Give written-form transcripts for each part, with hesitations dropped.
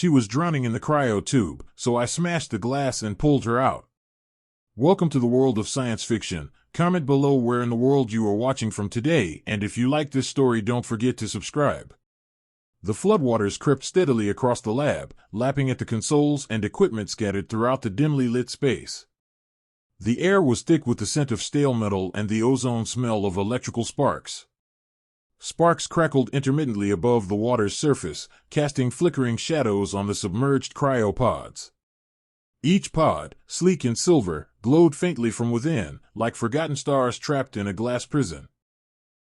She was drowning in the cryo tube, so I smashed the glass and pulled her out. Welcome to the world of science fiction. Comment below where in the world you are watching from today, and if you like this story, don't forget to subscribe. The floodwaters crept steadily across the lab, lapping at the consoles and equipment scattered throughout the dimly lit space. The air was thick with the scent of stale metal and the ozone smell of electrical sparks. Sparks crackled intermittently above the water's surface, casting flickering shadows on the submerged cryopods. Each pod, sleek and silver, glowed faintly from within, like forgotten stars trapped in a glass prison.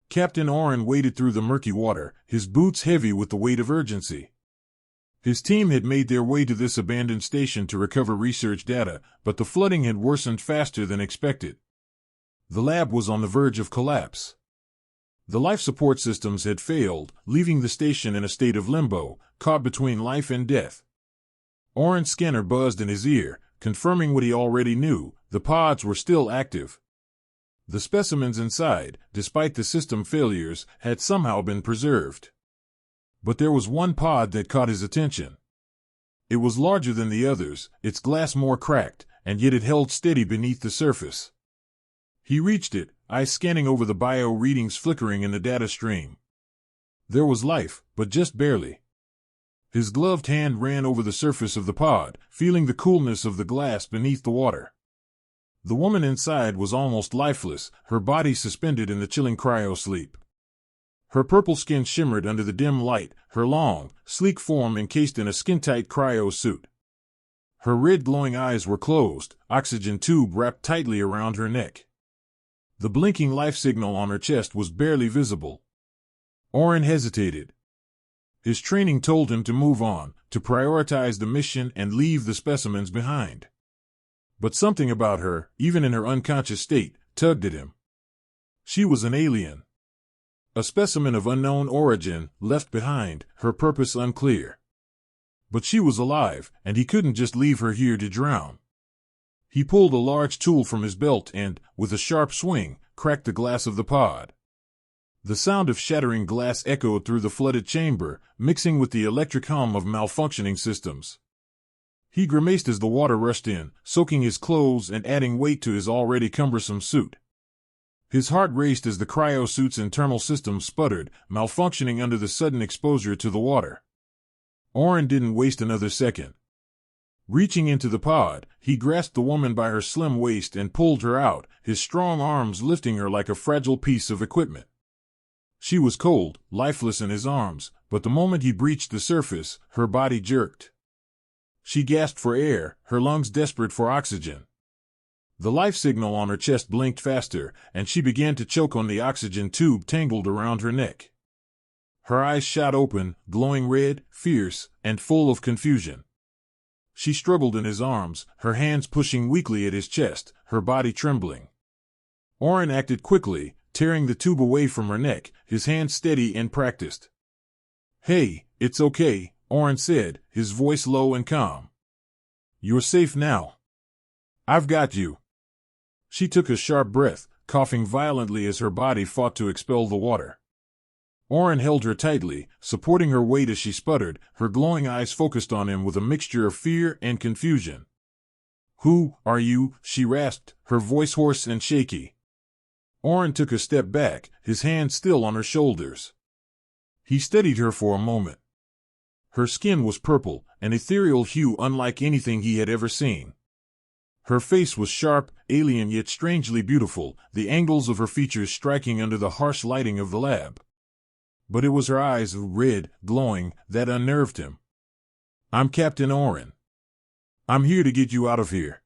Captain Oren waded through the murky water, his boots heavy with the weight of urgency. His team had made their way to this abandoned station to recover research data, but the flooding had worsened faster than expected. The lab was on the verge of collapse. The life support systems had failed, leaving the station in a state of limbo, caught between life and death. Oren's scanner buzzed in his ear, confirming what he already knew: the pods were still active. The specimens inside, despite the system failures, had somehow been preserved. But there was one pod that caught his attention. It was larger than the others, its glass more cracked, and yet it held steady beneath the surface. He reached it, eyes scanning over the bio readings flickering in the data stream. There was life, but just barely. His gloved hand ran over the surface of the pod, feeling the coolness of the glass beneath the water. The woman inside was almost lifeless, her body suspended in the chilling cryo-sleep. Her purple skin shimmered under the dim light, her long, sleek form encased in a skin-tight cryo-suit. Her red glowing eyes were closed, oxygen tube wrapped tightly around her neck. The blinking life signal on her chest was barely visible. Oren hesitated. His training told him to move on, to prioritize the mission and leave the specimens behind. But something about her, even in her unconscious state, tugged at him. She was an alien. A specimen of unknown origin, left behind, her purpose unclear. But she was alive, and he couldn't just leave her here to drown. He pulled a large tool from his belt and, with a sharp swing, cracked the glass of the pod. The sound of shattering glass echoed through the flooded chamber, mixing with the electric hum of malfunctioning systems. He grimaced as the water rushed in, soaking his clothes and adding weight to his already cumbersome suit. His heart raced as the cryo-suit's internal systems sputtered, malfunctioning under the sudden exposure to the water. Oren didn't waste another second. Reaching into the pod, he grasped the woman by her slim waist and pulled her out, his strong arms lifting her like a fragile piece of equipment. She was cold, lifeless in his arms, but the moment he breached the surface, her body jerked. She gasped for air, her lungs desperate for oxygen. The life signal on her chest blinked faster, and she began to choke on the oxygen tube tangled around her neck. Her eyes shot open, glowing red, fierce, and full of confusion. She struggled in his arms, her hands pushing weakly at his chest, her body trembling. Oren acted quickly, tearing the tube away from her neck, his hands steady and practiced. "Hey, it's okay," Oren said, his voice low and calm. "You're safe now. I've got you." She took a sharp breath, coughing violently as her body fought to expel the water. Oren held her tightly, supporting her weight as she sputtered, her glowing eyes focused on him with a mixture of fear and confusion. "Who are you?" she rasped, her voice hoarse and shaky. Oren took a step back, his hand still on her shoulders. He studied her for a moment. Her skin was purple, an ethereal hue unlike anything he had ever seen. Her face was sharp, alien yet strangely beautiful, the angles of her features striking under the harsh lighting of the lab. But it was her eyes, red, glowing, that unnerved him. "I'm Captain Oren. I'm here to get you out of here."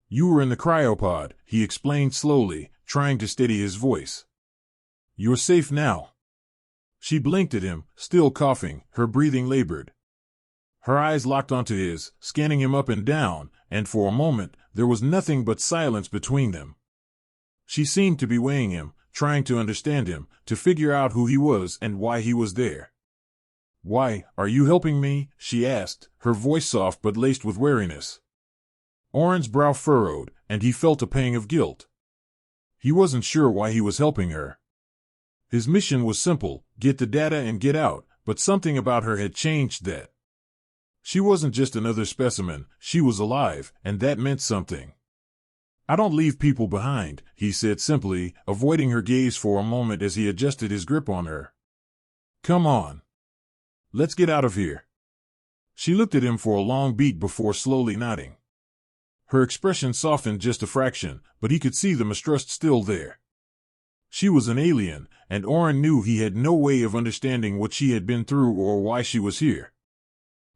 "You were in the cryopod," he explained slowly, trying to steady his voice. "You're safe now." She blinked at him, still coughing, her breathing labored. Her eyes locked onto his, scanning him up and down, and for a moment, there was nothing but silence between them. She seemed to be weighing him, trying to understand him, to figure out who he was and why he was there. "Why, are you helping me?" she asked, her voice soft but laced with wariness. Oren's brow furrowed, and he felt a pang of guilt. He wasn't sure why he was helping her. His mission was simple, get the data and get out, but something about her had changed that. She wasn't just another specimen, she was alive, and that meant something. I don't leave people behind, he said simply, avoiding her gaze for a moment as he adjusted his grip on her. Come on. Let's get out of here. She looked at him for a long beat before slowly nodding. Her expression softened just a fraction, but he could see the mistrust still there. She was an alien, and Oren knew he had no way of understanding what she had been through or why she was here.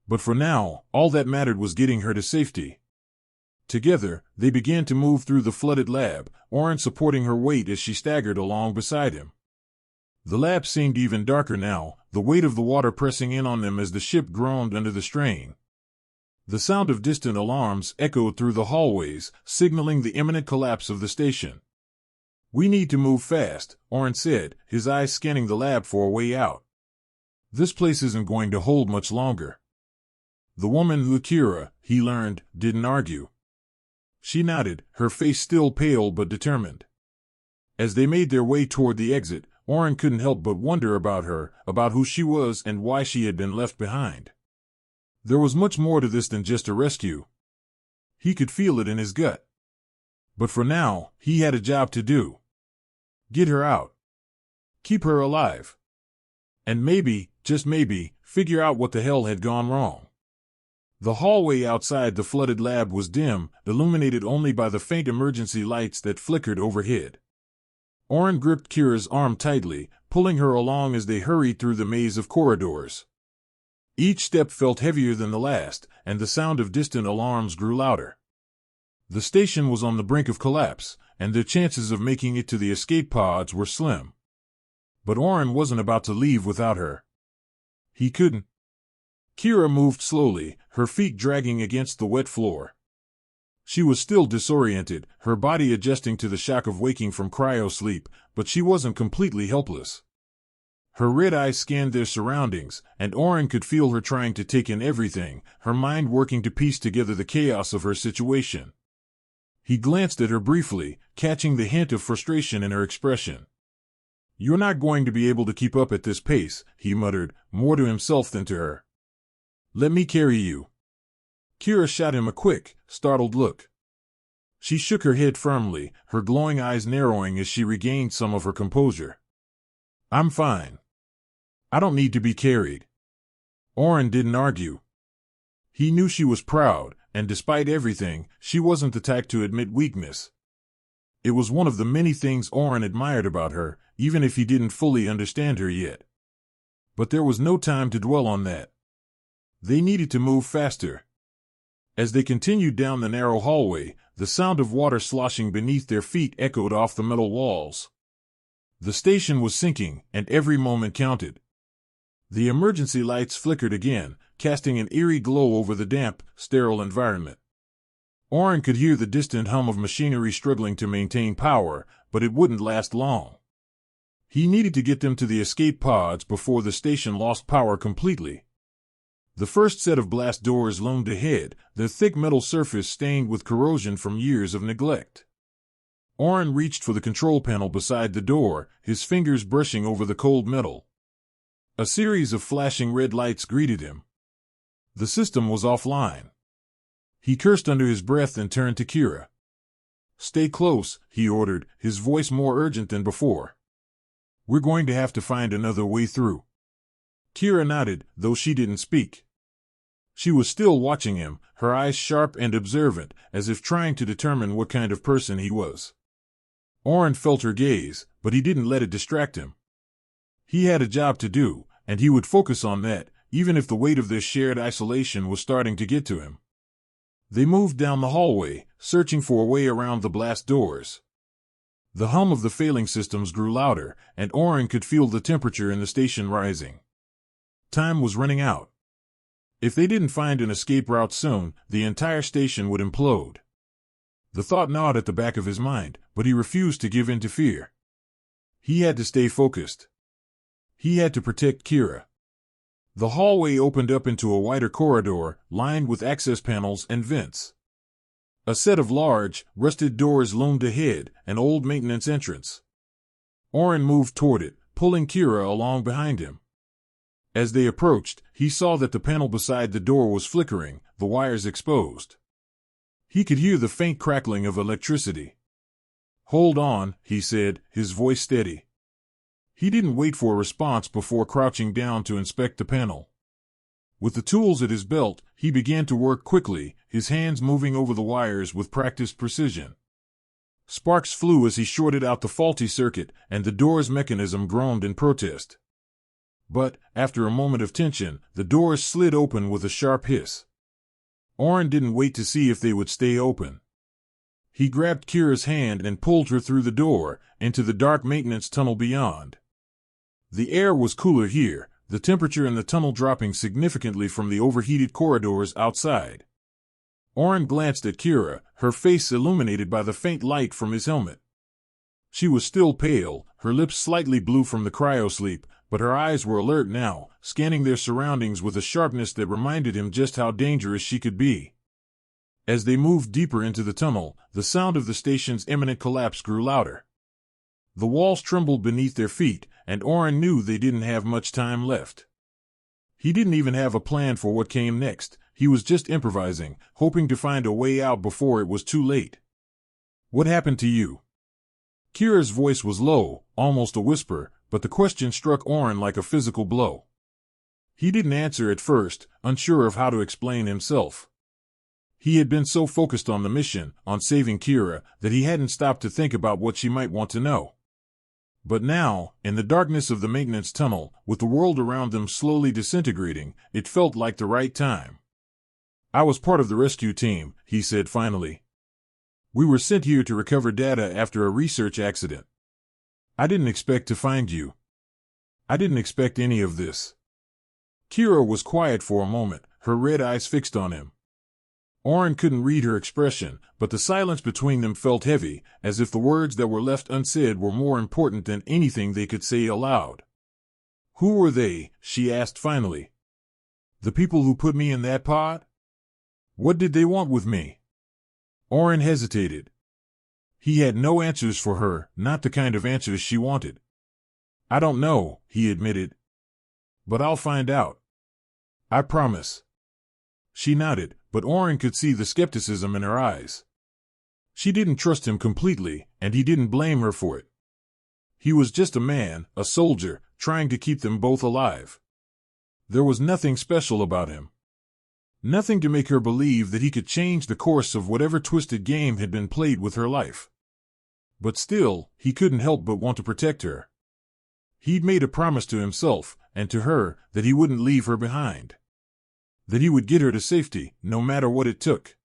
But for now, all that mattered was getting her to safety. Together, they began to move through the flooded lab, Oren supporting her weight as she staggered along beside him. The lab seemed even darker now, the weight of the water pressing in on them as the ship groaned under the strain. The sound of distant alarms echoed through the hallways, signaling the imminent collapse of the station. We need to move fast, Oren said, his eyes scanning the lab for a way out. This place isn't going to hold much longer. The woman, Kira, he learned, didn't argue. She nodded, her face still pale but determined. As they made their way toward the exit, Oren couldn't help but wonder about her, about who she was and why she had been left behind. There was much more to this than just a rescue. He could feel it in his gut. But for now, he had a job to do. Get her out. Keep her alive. And maybe, just maybe, figure out what the hell had gone wrong. The hallway outside the flooded lab was dim, illuminated only by the faint emergency lights that flickered overhead. Oren gripped Kira's arm tightly, pulling her along as they hurried through the maze of corridors. Each step felt heavier than the last, and the sound of distant alarms grew louder. The station was on the brink of collapse, and their chances of making it to the escape pods were slim. But Oren wasn't about to leave without her. He couldn't. Kira moved slowly, her feet dragging against the wet floor. She was still disoriented, her body adjusting to the shock of waking from cryo sleep, but she wasn't completely helpless. Her red eyes scanned their surroundings, and Oren could feel her trying to take in everything, her mind working to piece together the chaos of her situation. He glanced at her briefly, catching the hint of frustration in her expression. "You're not going to be able to keep up at this pace," he muttered, more to himself than to her. "Let me carry you." Kira shot him a quick, startled look. She shook her head firmly, her glowing eyes narrowing as she regained some of her composure. "I'm fine. I don't need to be carried." Oren didn't argue. He knew she was proud, and despite everything, she wasn't the type to admit weakness. It was one of the many things Oren admired about her, even if he didn't fully understand her yet. But there was no time to dwell on that. They needed to move faster. As they continued down the narrow hallway, the sound of water sloshing beneath their feet echoed off the metal walls. The station was sinking, and every moment counted. The emergency lights flickered again, casting an eerie glow over the damp, sterile environment. Oren could hear the distant hum of machinery struggling to maintain power, but it wouldn't last long. He needed to get them to the escape pods before the station lost power completely. The first set of blast doors loomed ahead, their thick metal surface stained with corrosion from years of neglect. Oren reached for the control panel beside the door, his fingers brushing over the cold metal. A series of flashing red lights greeted him. The system was offline. He cursed under his breath and turned to Kira. "Stay close," he ordered, his voice more urgent than before. "We're going to have to find another way through." Kira nodded, though she didn't speak. She was still watching him, her eyes sharp and observant, as if trying to determine what kind of person he was. Oren felt her gaze, but he didn't let it distract him. He had a job to do, and he would focus on that, even if the weight of their shared isolation was starting to get to him. They moved down the hallway, searching for a way around the blast doors. The hum of the failing systems grew louder, and Oren could feel the temperature in the station rising. Time was running out. If they didn't find an escape route soon, the entire station would implode. The thought gnawed at the back of his mind, but he refused to give in to fear. He had to stay focused. He had to protect Kira. The hallway opened up into a wider corridor, lined with access panels and vents. A set of large, rusted doors loomed ahead, an old maintenance entrance. Oren moved toward it, pulling Kira along behind him. As they approached, he saw that the panel beside the door was flickering, the wires exposed. He could hear the faint crackling of electricity. "Hold on," he said, his voice steady. He didn't wait for a response before crouching down to inspect the panel. With the tools at his belt, he began to work quickly, his hands moving over the wires with practiced precision. Sparks flew as he shorted out the faulty circuit, and the door's mechanism groaned in protest. But, after a moment of tension, the doors slid open with a sharp hiss. Oren didn't wait to see if they would stay open. He grabbed Kira's hand and pulled her through the door, into the dark maintenance tunnel beyond. The air was cooler here, the temperature in the tunnel dropping significantly from the overheated corridors outside. Oren glanced at Kira, her face illuminated by the faint light from his helmet. She was still pale, her lips slightly blue from the cryosleep, but her eyes were alert now, scanning their surroundings with a sharpness that reminded him just how dangerous she could be. As they moved deeper into the tunnel, the sound of the station's imminent collapse grew louder. The walls trembled beneath their feet, and Oren knew they didn't have much time left. He didn't even have a plan for what came next. He was just improvising, hoping to find a way out before it was too late. "What happened to you?" Kira's voice was low, almost a whisper, but the question struck Oren like a physical blow. He didn't answer at first, unsure of how to explain himself. He had been so focused on the mission, on saving Kira, that he hadn't stopped to think about what she might want to know. But now, in the darkness of the maintenance tunnel, with the world around them slowly disintegrating, it felt like the right time. "I was part of the rescue team," he said finally. "We were sent here to recover data after a research accident. I didn't expect to find you. I didn't expect any of this." Kira was quiet for a moment, her red eyes fixed on him. Oren couldn't read her expression, but the silence between them felt heavy, as if the words that were left unsaid were more important than anything they could say aloud. "Who were they?" she asked finally. "The people who put me in that pod? What did they want with me?" Oren hesitated. He had no answers for her, not the kind of answers she wanted. "I don't know," he admitted. "But I'll find out. I promise." She nodded, but Oren could see the skepticism in her eyes. She didn't trust him completely, and he didn't blame her for it. He was just a man, a soldier, trying to keep them both alive. There was nothing special about him. Nothing to make her believe that he could change the course of whatever twisted game had been played with her life. But still, he couldn't help but want to protect her. He'd made a promise to himself, and to her, that he wouldn't leave her behind. That he would get her to safety, no matter what it took.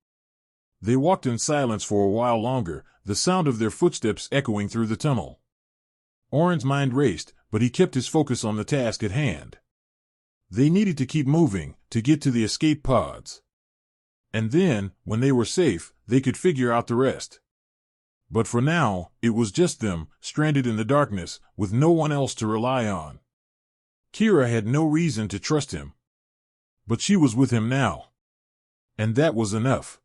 They walked in silence for a while longer, the sound of their footsteps echoing through the tunnel. Oren's mind raced, but he kept his focus on the task at hand. They needed to keep moving, to get to the escape pods. And then, when they were safe, they could figure out the rest. But for now, it was just them, stranded in the darkness, with no one else to rely on. Kira had no reason to trust him. But she was with him now. And that was enough.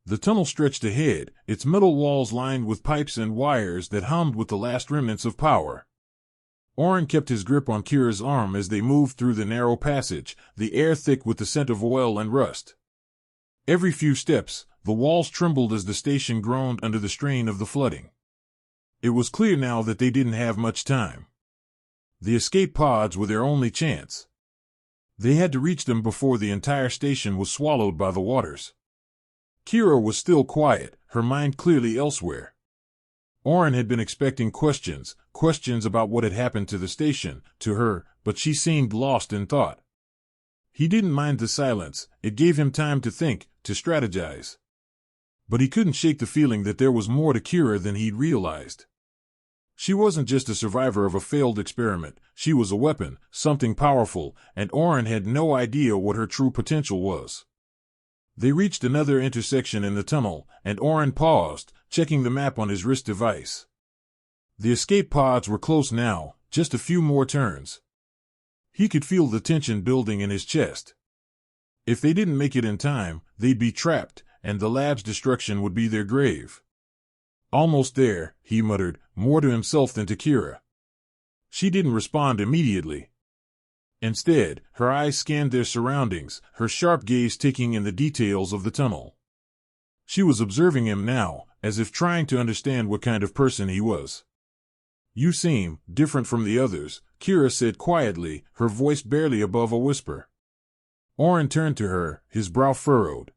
The tunnel stretched ahead, its metal walls lined with pipes and wires that hummed with the last remnants of power. Oren kept his grip on Kira's arm as they moved through the narrow passage, the air thick with the scent of oil and rust. Every few steps, the walls trembled as the station groaned under the strain of the flooding. It was clear now that they didn't have much time. The escape pods were their only chance. They had to reach them before the entire station was swallowed by the waters. Kira was still quiet, her mind clearly elsewhere. Oren had been expecting questions about what had happened to the station, to her, but she seemed lost in thought. He didn't mind the silence, it gave him time to think, to strategize. But he couldn't shake the feeling that there was more to Kira than he'd realized. She wasn't just a survivor of a failed experiment, she was a weapon, something powerful, and Oren had no idea what her true potential was. They reached another intersection in the tunnel, and Oren paused, checking the map on his wrist device. The escape pods were close now, just a few more turns. He could feel the tension building in his chest. If they didn't make it in time, they'd be trapped, and the lab's destruction would be their grave. "Almost there," he muttered, more to himself than to Kira. She didn't respond immediately. Instead, her eyes scanned their surroundings, her sharp gaze taking in the details of the tunnel. She was observing him now, as if trying to understand what kind of person he was. "You seem different from the others," Kira said quietly, her voice barely above a whisper. Oren turned to her, his brow furrowed.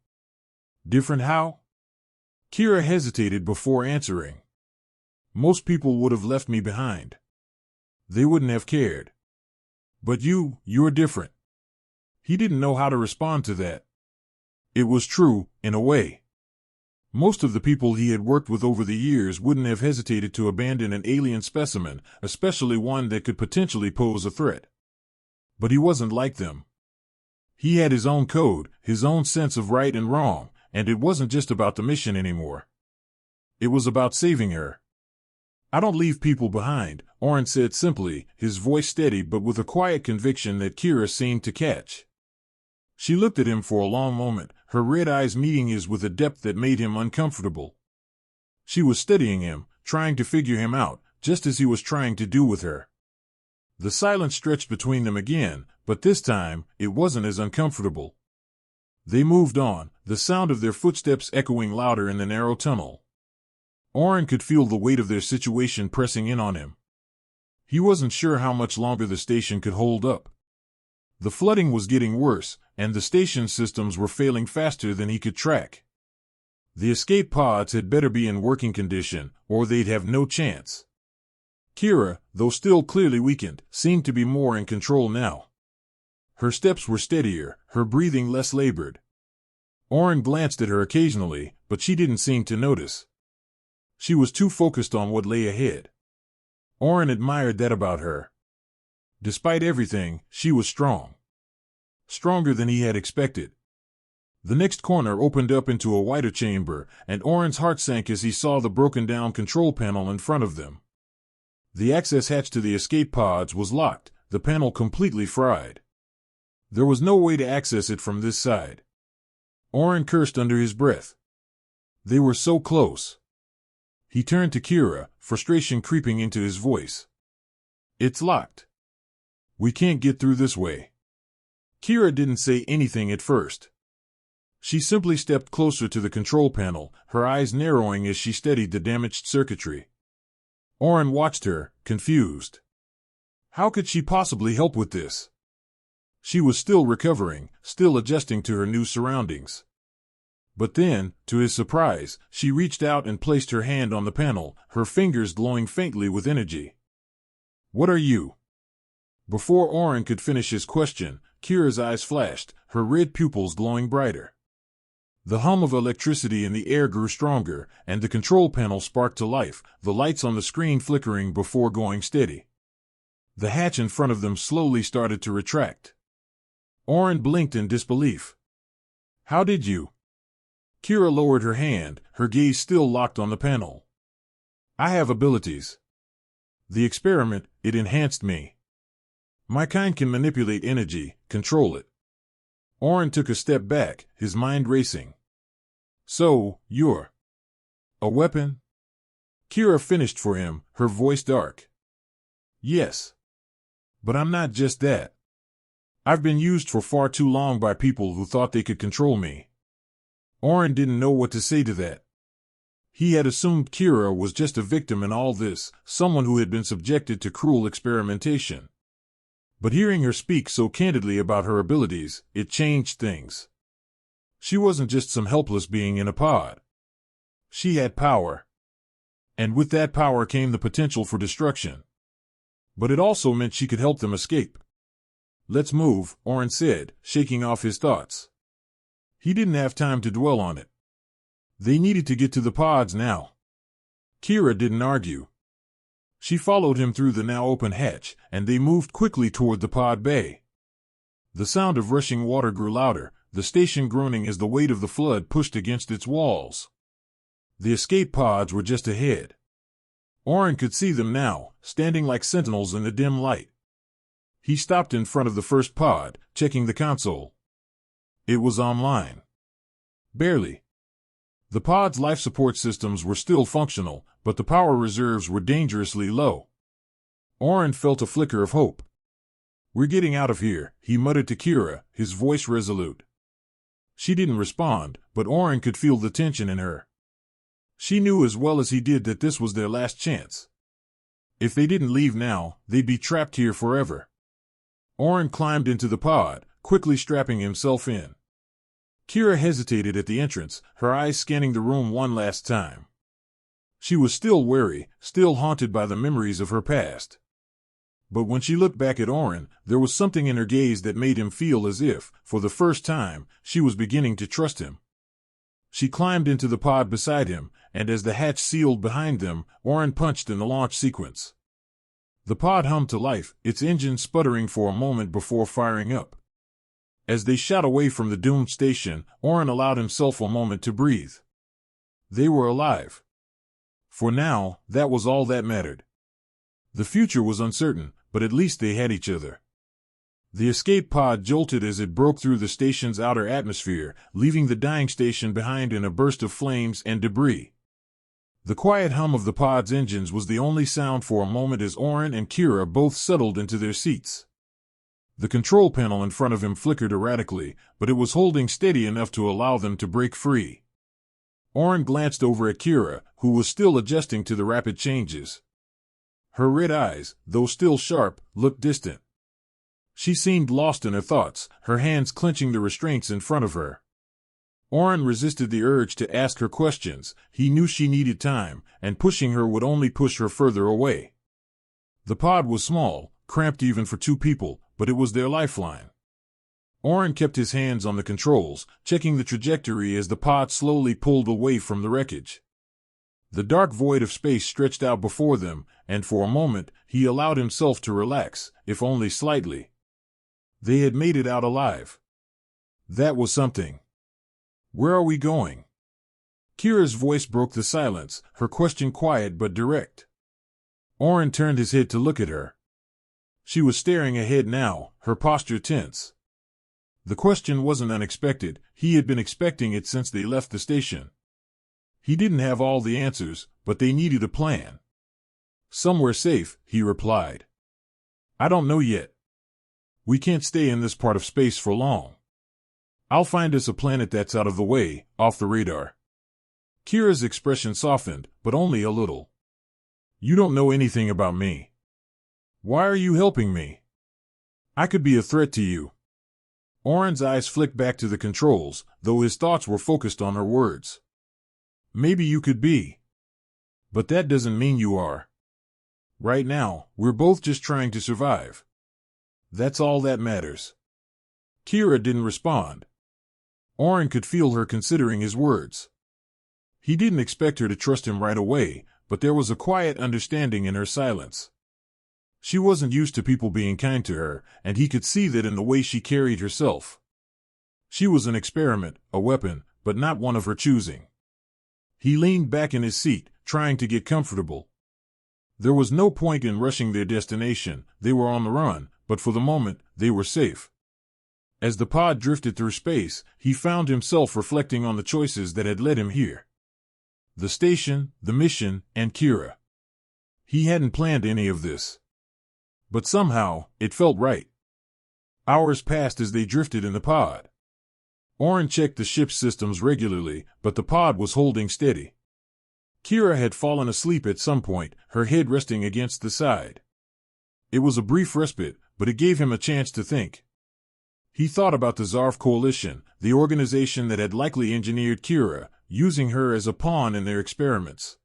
"Different how?" Kira hesitated before answering. "Most people would have left me behind. They wouldn't have cared. But you're different." He didn't know how to respond to that. It was true, in a way. Most of the people he had worked with over the years wouldn't have hesitated to abandon an alien specimen, especially one that could potentially pose a threat. But he wasn't like them. He had his own code, his own sense of right and wrong, and it wasn't just about the mission anymore. It was about saving her. "I don't leave people behind," Oren said simply, his voice steady but with a quiet conviction that Kira seemed to catch. She looked at him for a long moment, her red eyes meeting his with a depth that made him uncomfortable. She was studying him, trying to figure him out, just as he was trying to do with her. The silence stretched between them again, but this time, it wasn't as uncomfortable. They moved on, the sound of their footsteps echoing louder in the narrow tunnel. Oren could feel the weight of their situation pressing in on him. He wasn't sure how much longer the station could hold up. The flooding was getting worse, and the station systems were failing faster than he could track. The escape pods had better be in working condition, or they'd have no chance. Kira, though still clearly weakened, seemed to be more in control now. Her steps were steadier, her breathing less labored. Oren glanced at her occasionally, but she didn't seem to notice. She was too focused on what lay ahead. Oren admired that about her. Despite everything, she was strong. Stronger than he had expected. The next corner opened up into a wider chamber, and Oren's heart sank as he saw the broken-down control panel in front of them. The access hatch to the escape pods was locked, the panel completely fried. There was no way to access it from this side. Oren cursed under his breath. They were so close. He turned to Kira, frustration creeping into his voice. "It's locked. We can't get through this way." Kira didn't say anything at first. She simply stepped closer to the control panel, her eyes narrowing as she studied the damaged circuitry. Oren watched her, confused. How could she possibly help with this? She was still recovering, still adjusting to her new surroundings. But then, to his surprise, she reached out and placed her hand on the panel, her fingers glowing faintly with energy. "What are you?" Before Oren could finish his question, Kira's eyes flashed, her red pupils glowing brighter. The hum of electricity in the air grew stronger, and the control panel sparked to life, the lights on the screen flickering before going steady. The hatch in front of them slowly started to retract. Oren blinked in disbelief. "How did you?" Kira lowered her hand, her gaze still locked on the panel. "I have abilities. The experiment, it enhanced me. My kind can manipulate energy, control it." Oren took a step back, his mind racing. "So, you're a weapon?" Kira finished for him, her voice dark. "Yes. But I'm not just that. I've been used for far too long by people who thought they could control me." Oren didn't know what to say to that. He had assumed Kira was just a victim in all this, someone who had been subjected to cruel experimentation. But hearing her speak so candidly about her abilities, it changed things. She wasn't just some helpless being in a pod. She had power. And with that power came the potential for destruction. But it also meant she could help them escape. "Let's move," Oren said, shaking off his thoughts. He didn't have time to dwell on it. They needed to get to the pods now. Kira didn't argue. She followed him through the now open hatch, and they moved quickly toward the pod bay. The sound of rushing water grew louder, the station groaning as the weight of the flood pushed against its walls. The escape pods were just ahead. Oren could see them now, standing like sentinels in the dim light. He stopped in front of the first pod, checking the console. It was online. Barely. The pod's life support systems were still functional, but the power reserves were dangerously low. Oren felt a flicker of hope. "We're getting out of here," he muttered to Kira, his voice resolute. She didn't respond, but Oren could feel the tension in her. She knew as well as he did that this was their last chance. If they didn't leave now, they'd be trapped here forever. Oren climbed into the pod, quickly strapping himself in. Kira hesitated at the entrance, her eyes scanning the room one last time. She was still wary, still haunted by the memories of her past. But when she looked back at Oren, there was something in her gaze that made him feel as if, for the first time, she was beginning to trust him. She climbed into the pod beside him, and as the hatch sealed behind them, Oren punched in the launch sequence. The pod hummed to life, its engine sputtering for a moment before firing up. As they shot away from the doomed station, Oren allowed himself a moment to breathe. They were alive. For now, that was all that mattered. The future was uncertain, but at least they had each other. The escape pod jolted as it broke through the station's outer atmosphere, leaving the dying station behind in a burst of flames and debris. The quiet hum of the pod's engines was the only sound for a moment as Oren and Kira both settled into their seats. The control panel in front of him flickered erratically, but it was holding steady enough to allow them to break free. Oren glanced over at Kira, who was still adjusting to the rapid changes. Her red eyes, though still sharp, looked distant. She seemed lost in her thoughts, her hands clenching the restraints in front of her. Oren resisted the urge to ask her questions. He knew she needed time, and pushing her would only push her further away. The pod was small, cramped even for two people, but it was their lifeline. Oren kept his hands on the controls, checking the trajectory as the pod slowly pulled away from the wreckage. The dark void of space stretched out before them, and for a moment, he allowed himself to relax, if only slightly. They had made it out alive. That was something. "Where are we going?" Kira's voice broke the silence, her question quiet but direct. Oren turned his head to look at her. She was staring ahead now, her posture tense. The question wasn't unexpected, he had been expecting it since they left the station. He didn't have all the answers, but they needed a plan. "Somewhere safe," he replied. "I don't know yet. We can't stay in this part of space for long. I'll find us a planet that's out of the way, off the radar." Kira's expression softened, but only a little. "You don't know anything about me. Why are you helping me? I could be a threat to you." Oren's eyes flicked back to the controls, though his thoughts were focused on her words. "Maybe you could be. But that doesn't mean you are. Right now, we're both just trying to survive. That's all that matters." Kira didn't respond. Oren could feel her considering his words. He didn't expect her to trust him right away, but there was a quiet understanding in her silence. She wasn't used to people being kind to her, and he could see that in the way she carried herself. She was an experiment, a weapon, but not one of her choosing. He leaned back in his seat, trying to get comfortable. There was no point in rushing their destination, they were on the run, but for the moment, they were safe. As the pod drifted through space, he found himself reflecting on the choices that had led him here. The station, the mission, and Kira. He hadn't planned any of this. But somehow, it felt right. Hours passed as they drifted in the pod. Oren checked the ship's systems regularly, but the pod was holding steady. Kira had fallen asleep at some point, her head resting against the side. It was a brief respite, but it gave him a chance to think. He thought about the Zarf Coalition, the organization that had likely engineered Kira, using her as a pawn in their experiments.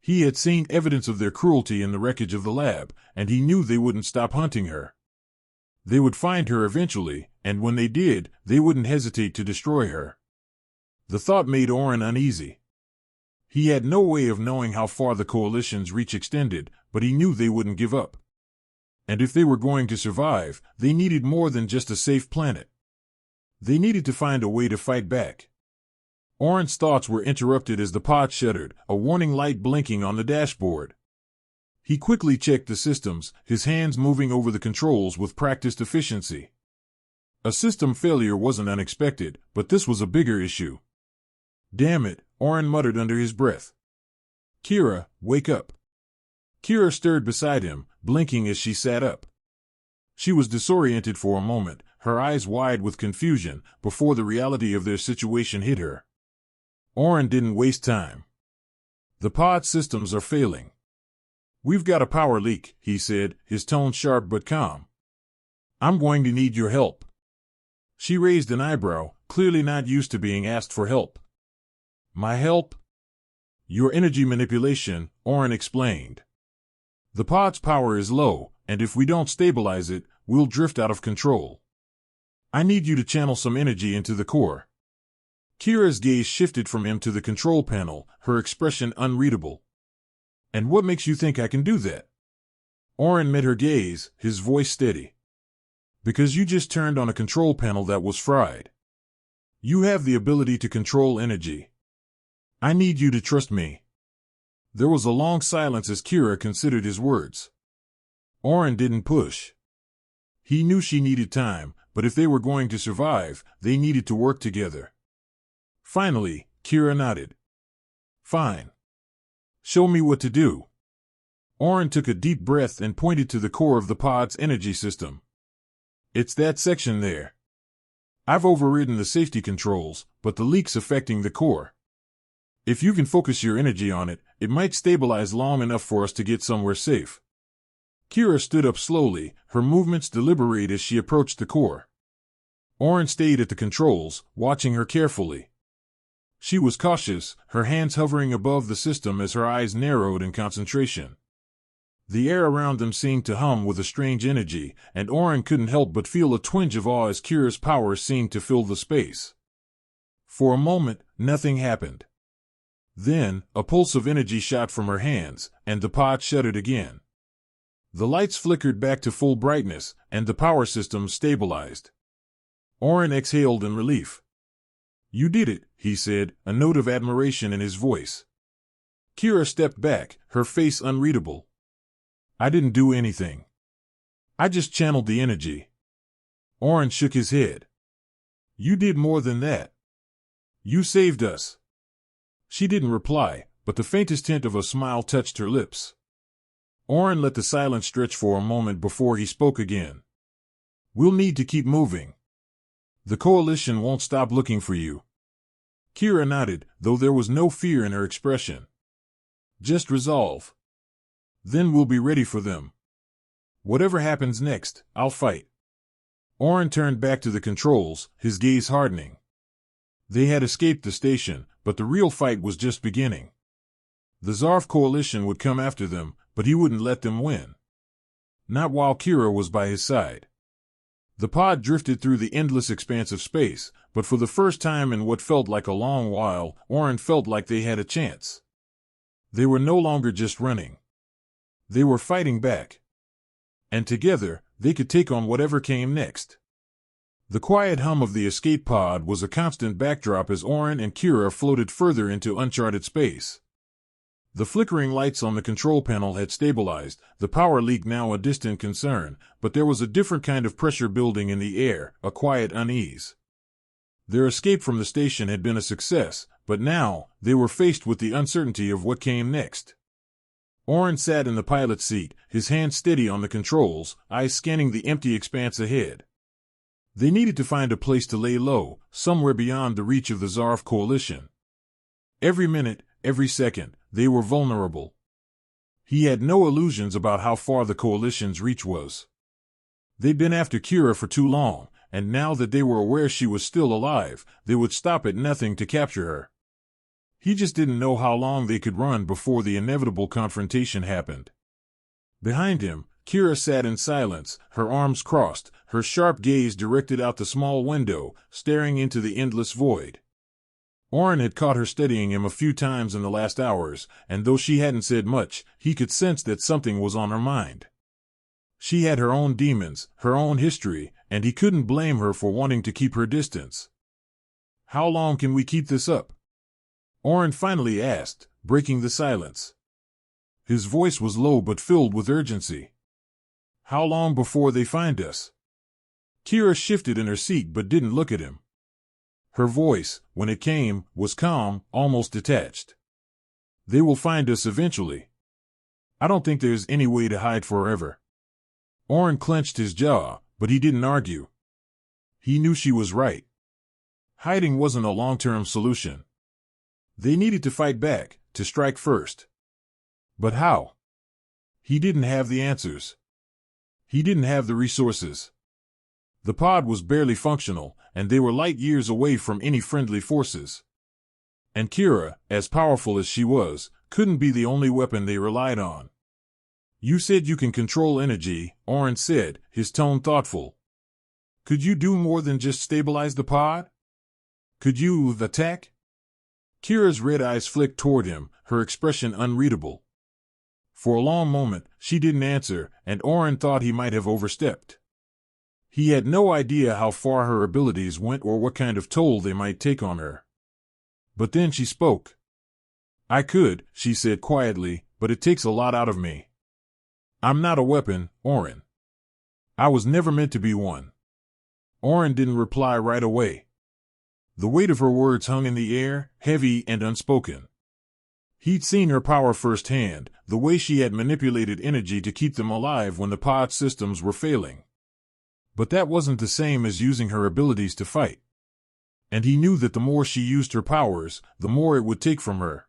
He had seen evidence of their cruelty in the wreckage of the lab, and he knew they wouldn't stop hunting her. They would find her eventually, and when they did, they wouldn't hesitate to destroy her. The thought made Oren uneasy. He had no way of knowing how far the Coalition's reach extended, but he knew they wouldn't give up. And if they were going to survive, they needed more than just a safe planet. They needed to find a way to fight back. Oren's thoughts were interrupted as the pod shuddered, a warning light blinking on the dashboard. He quickly checked the systems, his hands moving over the controls with practiced efficiency. A system failure wasn't unexpected, but this was a bigger issue. "Damn it," Oren muttered under his breath. "Kira, wake up." Kira stirred beside him, blinking as she sat up. She was disoriented for a moment, her eyes wide with confusion, before the reality of their situation hit her. Oren didn't waste time. The pod systems are failing. We've got a power leak, he said, his tone sharp but calm. I'm going to need your help. She raised an eyebrow, clearly not used to being asked for help. My help? Your energy manipulation, Oren explained. The pod's power is low, and if we don't stabilize it, we'll drift out of control. I need you to channel some energy into the core. Kira's gaze shifted from him to the control panel, her expression unreadable. And what makes you think I can do that? Oren met her gaze, his voice steady. Because you just turned on a control panel that was fried. You have the ability to control energy. I need you to trust me. There was a long silence as Kira considered his words. Oren didn't push. He knew she needed time, but if they were going to survive, they needed to work together. Finally, Kira nodded. Fine. Show me what to do. Oren took a deep breath and pointed to the core of the pod's energy system. It's that section there. I've overridden the safety controls, but the leak's affecting the core. If you can focus your energy on it, it might stabilize long enough for us to get somewhere safe. Kira stood up slowly, her movements deliberate as she approached the core. Oren stayed at the controls, watching her carefully. She was cautious, her hands hovering above the system as her eyes narrowed in concentration. The air around them seemed to hum with a strange energy, and Oren couldn't help but feel a twinge of awe as Kira's power seemed to fill the space. For a moment, nothing happened. Then, a pulse of energy shot from her hands, and the pod shuddered again. The lights flickered back to full brightness, and the power system stabilized. Oren exhaled in relief. You did it, he said, a note of admiration in his voice. Kira stepped back, her face unreadable. I didn't do anything. I just channeled the energy. Oren shook his head. You did more than that. You saved us. She didn't reply, but the faintest hint of a smile touched her lips. Oren let the silence stretch for a moment before he spoke again. We'll need to keep moving. The coalition won't stop looking for you. Kira nodded, though there was no fear in her expression. Just resolve. Then we'll be ready for them. Whatever happens next, I'll fight. Oren turned back to the controls, his gaze hardening. They had escaped the station, but the real fight was just beginning. The Zarf coalition would come after them, but he wouldn't let them win. Not while Kira was by his side. The pod drifted through the endless expanse of space, but for the first time in what felt like a long while, Oren felt like they had a chance. They were no longer just running. They were fighting back. And together, they could take on whatever came next. The quiet hum of the escape pod was a constant backdrop as Oren and Kira floated further into uncharted space. The flickering lights on the control panel had stabilized, the power leak now a distant concern, but there was a different kind of pressure building in the air, a quiet unease. Their escape from the station had been a success, but now, they were faced with the uncertainty of what came next. Oren sat in the pilot's seat, his hand steady on the controls, eyes scanning the empty expanse ahead. They needed to find a place to lay low, somewhere beyond the reach of the Zarf coalition. Every minute, every second, they were vulnerable. He had no illusions about how far the coalition's reach was. They'd been after Kira for too long, and now that they were aware she was still alive, they would stop at nothing to capture her. He just didn't know how long they could run before the inevitable confrontation happened. Behind him, Kira sat in silence, her arms crossed, her sharp gaze directed out the small window, staring into the endless void. Oren had caught her studying him a few times in the last hours, and though she hadn't said much, he could sense that something was on her mind. She had her own demons, her own history, and he couldn't blame her for wanting to keep her distance. How long can we keep this up? Oren finally asked, breaking the silence. His voice was low but filled with urgency. How long before they find us? Kira shifted in her seat but didn't look at him. Her voice, when it came, was calm, almost detached. They will find us eventually. I don't think there's any way to hide forever. Oren clenched his jaw, but he didn't argue. He knew she was right. Hiding wasn't a long-term solution. They needed to fight back, to strike first. But how? He didn't have the answers. He didn't have the resources. The pod was barely functional, and they were light years away from any friendly forces. And Kira, as powerful as she was, couldn't be the only weapon they relied on. You said you can control energy, Oren said, his tone thoughtful. Could you do more than just stabilize the pod? Could you attack? Kira's red eyes flicked toward him, her expression unreadable. For a long moment, she didn't answer, and Oren thought he might have overstepped. He had no idea how far her abilities went or what kind of toll they might take on her. But then she spoke. I could, she said quietly, but it takes a lot out of me. I'm not a weapon, Oren. I was never meant to be one. Oren didn't reply right away. The weight of her words hung in the air, heavy and unspoken. He'd seen her power firsthand, the way she had manipulated energy to keep them alive when the pod systems were failing. But that wasn't the same as using her abilities to fight. And he knew that the more she used her powers, the more it would take from her.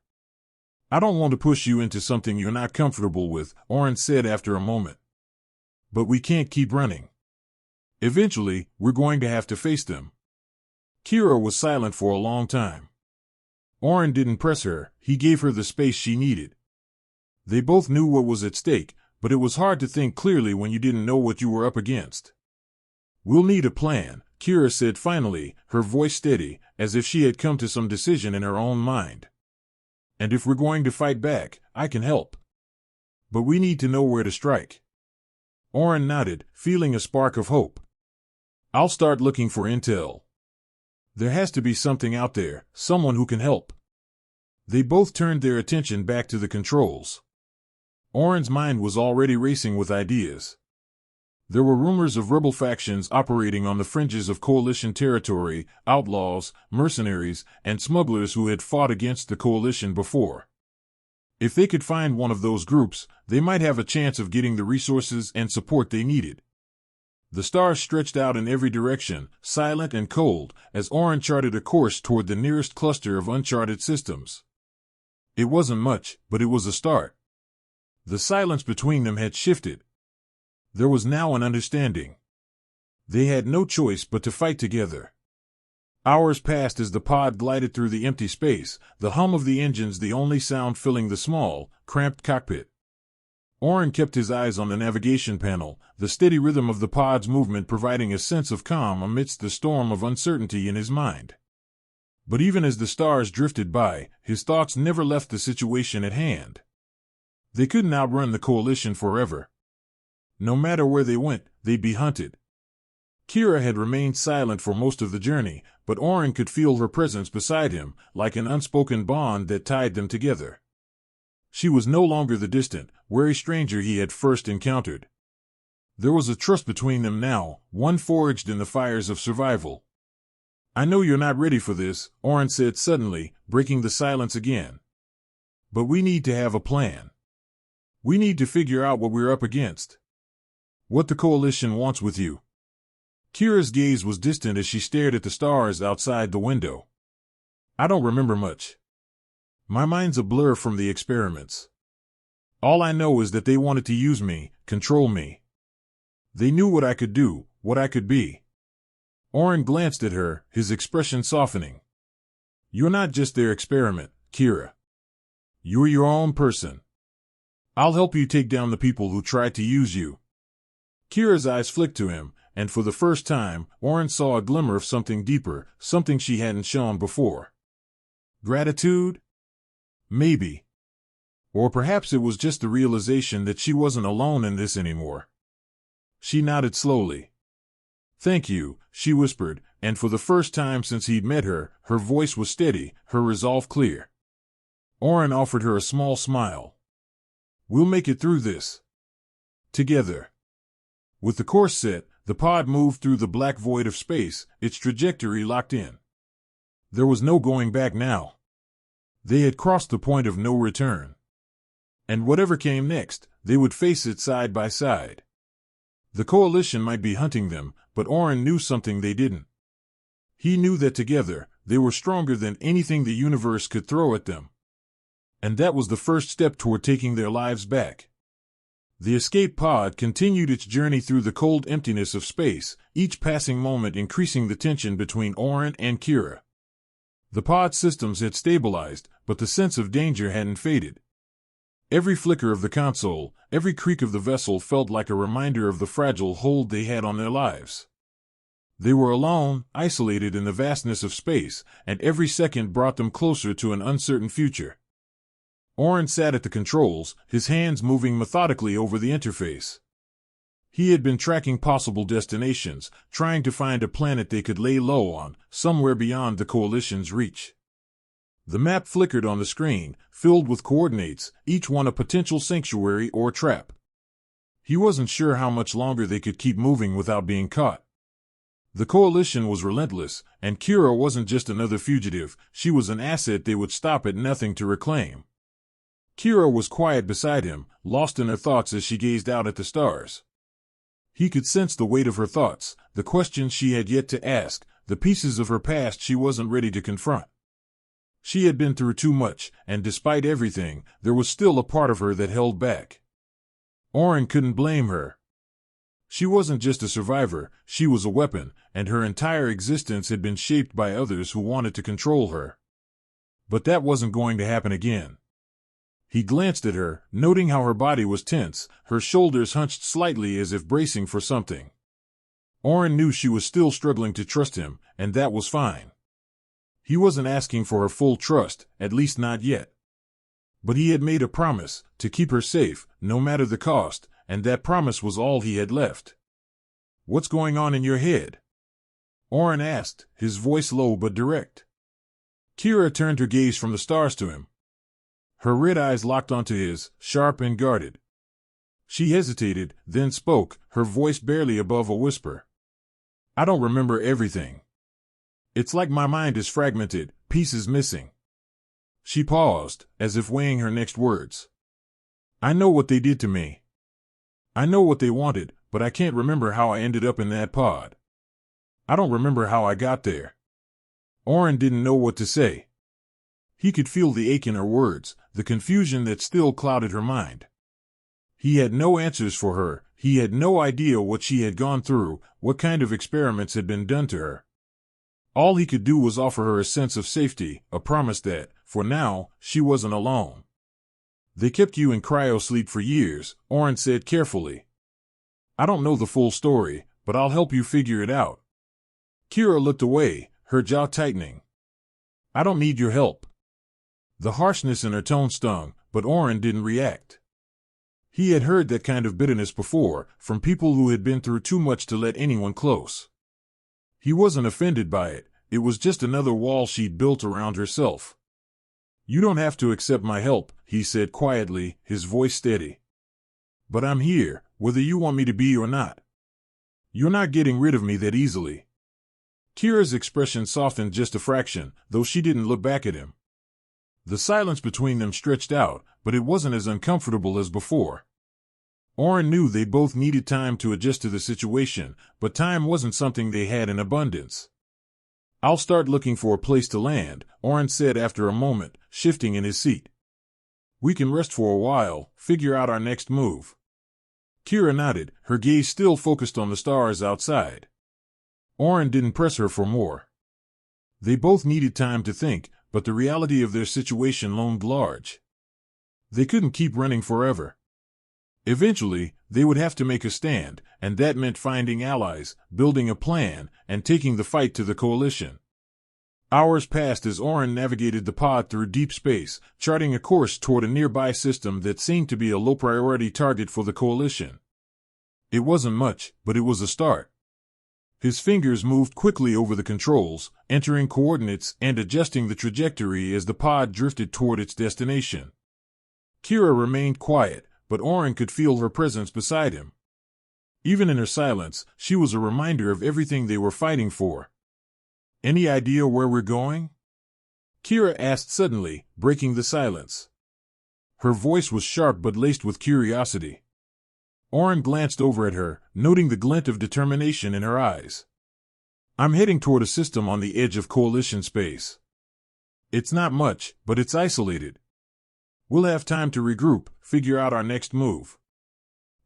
I don't want to push you into something you're not comfortable with, Oren said after a moment. But we can't keep running. Eventually, we're going to have to face them. Kira was silent for a long time. Oren didn't press her, he gave her the space she needed. They both knew what was at stake, but it was hard to think clearly when you didn't know what you were up against. We'll need a plan, Kira said finally, her voice steady, as if she had come to some decision in her own mind. And if we're going to fight back, I can help. But we need to know where to strike. Oren nodded, feeling a spark of hope. I'll start looking for intel. There has to be something out there, someone who can help. They both turned their attention back to the controls. Oren's mind was already racing with ideas. There were rumors of rebel factions operating on the fringes of coalition territory, outlaws, mercenaries, and smugglers who had fought against the coalition before. If they could find one of those groups, they might have a chance of getting the resources and support they needed. The stars stretched out in every direction, silent and cold, as Oren charted a course toward the nearest cluster of uncharted systems. It wasn't much, but it was a start. The silence between them had shifted. There was now an understanding. They had no choice but to fight together. Hours passed as the pod glided through the empty space, the hum of the engines the only sound filling the small, cramped cockpit. Oren kept his eyes on the navigation panel, the steady rhythm of the pod's movement providing a sense of calm amidst the storm of uncertainty in his mind. But even as the stars drifted by, his thoughts never left the situation at hand. They couldn't outrun the coalition forever. No matter where they went, they'd be hunted. Kira had remained silent for most of the journey, but Oren could feel her presence beside him, like an unspoken bond that tied them together. She was no longer the distant, wary stranger he had first encountered. There was a trust between them now, one forged in the fires of survival. I know you're not ready for this, Oren said suddenly, breaking the silence again. But we need to have a plan. We need to figure out what we're up against. What the coalition wants with you. Kira's gaze was distant as she stared at the stars outside the window. I don't remember much. My mind's a blur from the experiments. All I know is that they wanted to use me, control me. They knew what I could do, what I could be. Oren glanced at her, his expression softening. You're not just their experiment, Kira. You're your own person. I'll help you take down the people who tried to use you. Kira's eyes flicked to him, and for the first time, Oren saw a glimmer of something deeper, something she hadn't shown before. Gratitude? Maybe. Or perhaps it was just the realization that she wasn't alone in this anymore. She nodded slowly. Thank you, she whispered, and for the first time since he'd met her, her voice was steady, her resolve clear. Oren offered her a small smile. We'll make it through this. Together. With the course set, the pod moved through the black void of space, its trajectory locked in. There was no going back now. They had crossed the point of no return. And whatever came next, they would face it side by side. The Coalition might be hunting them, but Oren knew something they didn't. He knew that together, they were stronger than anything the universe could throw at them. And that was the first step toward taking their lives back. The escape pod continued its journey through the cold emptiness of space, each passing moment increasing the tension between Oren and Kira. The pod systems had stabilized, but the sense of danger hadn't faded. Every flicker of the console, every creak of the vessel felt like a reminder of the fragile hold they had on their lives. They were alone, isolated in the vastness of space, and every second brought them closer to an uncertain future. Oren sat at the controls, his hands moving methodically over the interface. He had been tracking possible destinations, trying to find a planet they could lay low on, somewhere beyond the Coalition's reach. The map flickered on the screen, filled with coordinates, each one a potential sanctuary or trap. He wasn't sure how much longer they could keep moving without being caught. The Coalition was relentless, and Kira wasn't just another fugitive, she was an asset they would stop at nothing to reclaim. Kira was quiet beside him, lost in her thoughts as she gazed out at the stars. He could sense the weight of her thoughts, the questions she had yet to ask, the pieces of her past she wasn't ready to confront. She had been through too much, and despite everything, there was still a part of her that held back. Oren couldn't blame her. She wasn't just a survivor, she was a weapon, and her entire existence had been shaped by others who wanted to control her. But that wasn't going to happen again. He glanced at her, noting how her body was tense, her shoulders hunched slightly as if bracing for something. Oren knew she was still struggling to trust him, and that was fine. He wasn't asking for her full trust, at least not yet. But he had made a promise, to keep her safe, no matter the cost, and that promise was all he had left. "What's going on in your head?" Oren asked, his voice low but direct. Kira turned her gaze from the stars to him. Her red eyes locked onto his, sharp and guarded. She hesitated, then spoke, her voice barely above a whisper. "I don't remember everything. It's like my mind is fragmented, pieces missing." She paused, as if weighing her next words. "I know what they did to me. I know what they wanted, but I can't remember how I ended up in that pod. I don't remember how I got there." Oren didn't know what to say. He could feel the ache in her words, the confusion that still clouded her mind. He had no answers for her, he had no idea what she had gone through, what kind of experiments had been done to her. All he could do was offer her a sense of safety, a promise that, for now, she wasn't alone. "They kept you in cryo-sleep for years," Oren said carefully. "I don't know the full story, but I'll help you figure it out." Kira looked away, her jaw tightening. "I don't need your help." The harshness in her tone stung, but Oren didn't react. He had heard that kind of bitterness before, from people who had been through too much to let anyone close. He wasn't offended by it, it was just another wall she'd built around herself. "You don't have to accept my help," he said quietly, his voice steady. "But I'm here, whether you want me to be or not. You're not getting rid of me that easily." Kira's expression softened just a fraction, though she didn't look back at him. The silence between them stretched out, but it wasn't as uncomfortable as before. Oren knew they both needed time to adjust to the situation, but time wasn't something they had in abundance. "I'll start looking for a place to land," Oren said after a moment, shifting in his seat. "We can rest for a while, figure out our next move." Kira nodded, her gaze still focused on the stars outside. Oren didn't press her for more. They both needed time to think, but the reality of their situation loomed large. They couldn't keep running forever. Eventually, they would have to make a stand, and that meant finding allies, building a plan, and taking the fight to the Coalition. Hours passed as Oren navigated the pod through deep space, charting a course toward a nearby system that seemed to be a low-priority target for the Coalition. It wasn't much, but it was a start. His fingers moved quickly over the controls, entering coordinates and adjusting the trajectory as the pod drifted toward its destination. Kira remained quiet, but Oren could feel her presence beside him. Even in her silence, she was a reminder of everything they were fighting for. "Any idea where we're going?" Kira asked suddenly, breaking the silence. Her voice was sharp but laced with curiosity. Oren glanced over at her, noting the glint of determination in her eyes. I'm heading toward a system on the edge of Coalition space. It's not much, but it's isolated. We'll have time to regroup, figure out our next move.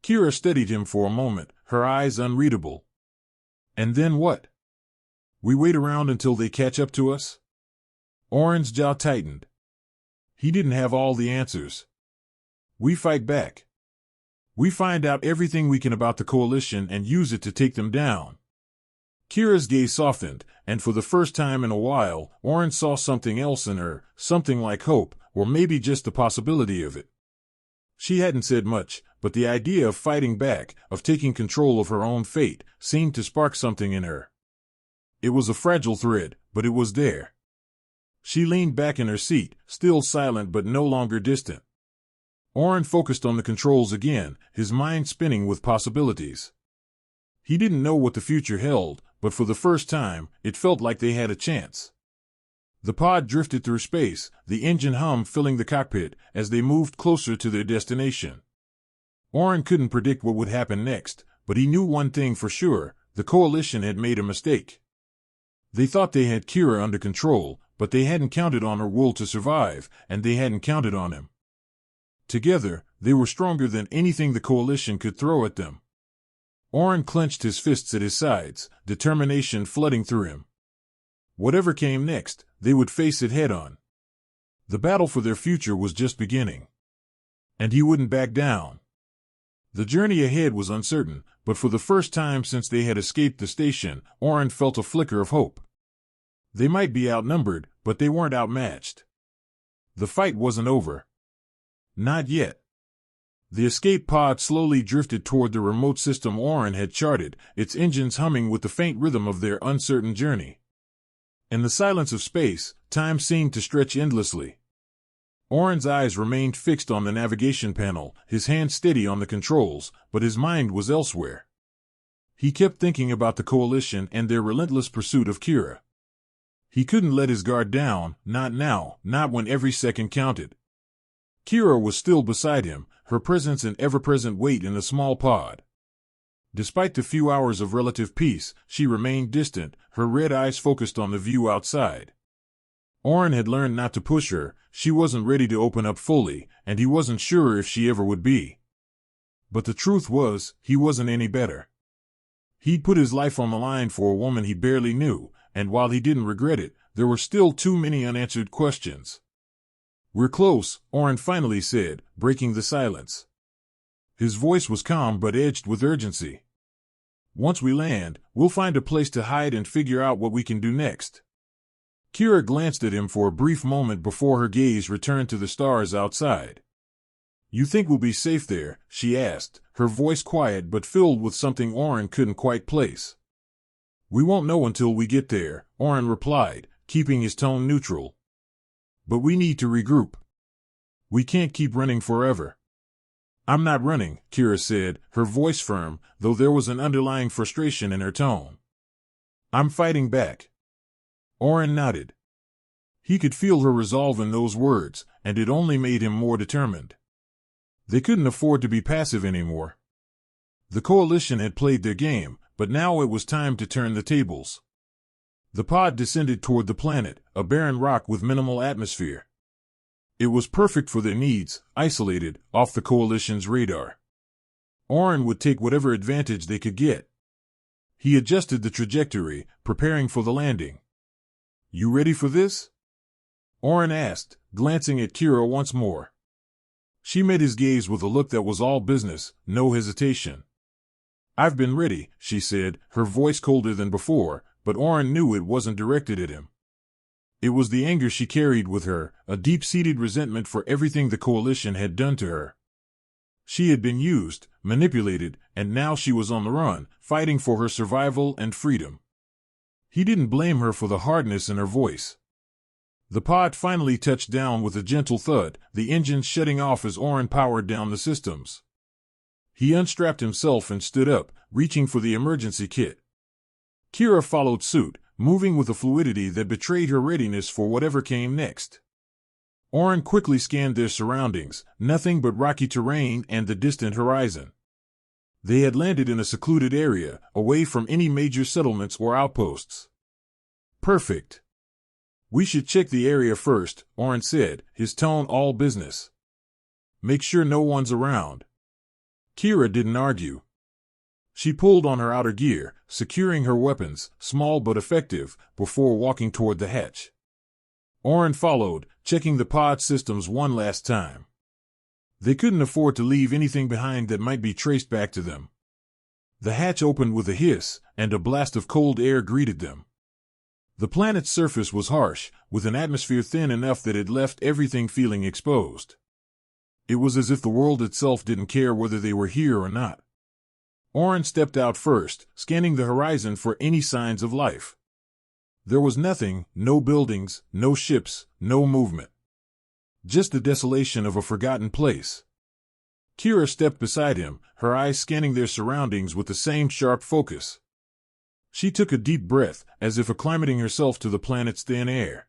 Kira studied him for a moment, her eyes unreadable. And then what? We wait around until they catch up to us? Oren's jaw tightened. He didn't have all the answers. We fight back. We find out everything we can about the Coalition and use it to take them down. Kira's gaze softened, and for the first time in a while, Oren saw something else in her, something like hope, or maybe just the possibility of it. She hadn't said much, but the idea of fighting back, of taking control of her own fate, seemed to spark something in her. It was a fragile thread, but it was there. She leaned back in her seat, still silent but no longer distant. Oren focused on the controls again, his mind spinning with possibilities. He didn't know what the future held, but for the first time, it felt like they had a chance. The pod drifted through space, the engine hum filling the cockpit, as they moved closer to their destination. Oren couldn't predict what would happen next, but he knew one thing for sure: the Coalition had made a mistake. They thought they had Kira under control, but they hadn't counted on her will to survive, and they hadn't counted on him. Together, they were stronger than anything the Coalition could throw at them. Oren clenched his fists at his sides, determination flooding through him. Whatever came next, they would face it head-on. The battle for their future was just beginning. And he wouldn't back down. The journey ahead was uncertain, but for the first time since they had escaped the station, Oren felt a flicker of hope. They might be outnumbered, but they weren't outmatched. The fight wasn't over. Not yet. The escape pod slowly drifted toward the remote system Oren had charted, its engines humming with the faint rhythm of their uncertain journey. In the silence of space, time seemed to stretch endlessly. Oren's eyes remained fixed on the navigation panel, his hand steady on the controls, but his mind was elsewhere. He kept thinking about the Coalition and their relentless pursuit of Kira. He couldn't let his guard down, not now, not when every second counted. Kira was still beside him, her presence an ever-present weight in the small pod. Despite the few hours of relative peace, she remained distant, her red eyes focused on the view outside. Oren had learned not to push her, she wasn't ready to open up fully, and he wasn't sure if she ever would be. But the truth was, he wasn't any better. He'd put his life on the line for a woman he barely knew, and while he didn't regret it, there were still too many unanswered questions. "We're close," Oren finally said, breaking the silence. His voice was calm but edged with urgency. "Once we land, we'll find a place to hide and figure out what we can do next." Kira glanced at him for a brief moment before her gaze returned to the stars outside. "You think we'll be safe there?" she asked, her voice quiet but filled with something Oren couldn't quite place. "We won't know until we get there," Oren replied, keeping his tone neutral. "But we need to regroup. We can't keep running forever." "I'm not running," Kira said, her voice firm, though there was an underlying frustration in her tone. "I'm fighting back." Oren nodded. He could feel her resolve in those words, and it only made him more determined. They couldn't afford to be passive anymore. The Coalition had played their game, but now it was time to turn the tables. The pod descended toward the planet, a barren rock with minimal atmosphere. It was perfect for their needs, isolated, off the Coalition's radar. Oren would take whatever advantage they could get. He adjusted the trajectory, preparing for the landing. "You ready for this?" Oren asked, glancing at Kira once more. She met his gaze with a look that was all business, no hesitation. "I've been ready," she said, her voice colder than before, but Oren knew it wasn't directed at him. It was the anger she carried with her, a deep-seated resentment for everything the Coalition had done to her. She had been used, manipulated, and now she was on the run, fighting for her survival and freedom. He didn't blame her for the hardness in her voice. The pod finally touched down with a gentle thud, the engines shutting off as Oren powered down the systems. He unstrapped himself and stood up, reaching for the emergency kit. Kira followed suit, moving with a fluidity that betrayed her readiness for whatever came next. Oren quickly scanned their surroundings, nothing but rocky terrain and the distant horizon. They had landed in a secluded area, away from any major settlements or outposts. Perfect. We should check the area first, Oren said, his tone all business. Make sure no one's around. Kira didn't argue. She pulled on her outer gear, securing her weapons, small but effective, before walking toward the hatch. Oren followed, checking the pod systems one last time. They couldn't afford to leave anything behind that might be traced back to them. The hatch opened with a hiss, and a blast of cold air greeted them. The planet's surface was harsh, with an atmosphere thin enough that it left everything feeling exposed. It was as if the world itself didn't care whether they were here or not. Oren stepped out first, scanning the horizon for any signs of life. There was nothing, no buildings, no ships, no movement. Just the desolation of a forgotten place. Kira stepped beside him, her eyes scanning their surroundings with the same sharp focus. She took a deep breath, as if acclimating herself to the planet's thin air.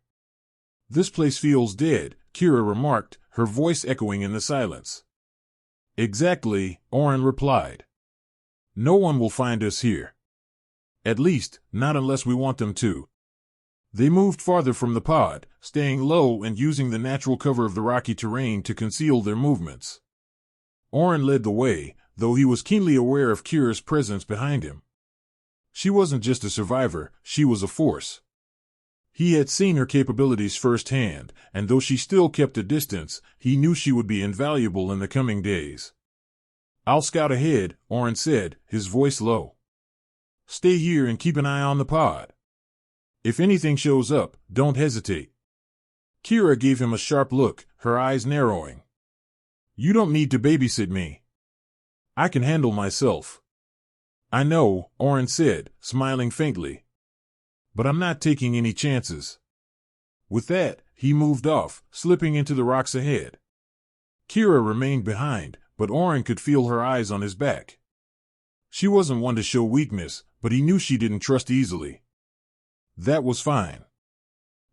This place feels dead, Kira remarked, her voice echoing in the silence. Exactly, Oren replied. No one will find us here. At least, not unless we want them to. They moved farther from the pod, staying low and using the natural cover of the rocky terrain to conceal their movements. Oren led the way, though he was keenly aware of Kira's presence behind him. She wasn't just a survivor, she was a force. He had seen her capabilities firsthand, and though she still kept a distance, he knew she would be invaluable in the coming days. I'll scout ahead, Oren said, his voice low. Stay here and keep an eye on the pod. If anything shows up, don't hesitate. Kira gave him a sharp look, her eyes narrowing. You don't need to babysit me. I can handle myself. I know, Oren said, smiling faintly. But I'm not taking any chances. With that, he moved off, slipping into the rocks ahead. Kira remained behind, but Oren could feel her eyes on his back. She wasn't one to show weakness, but he knew she didn't trust easily. That was fine.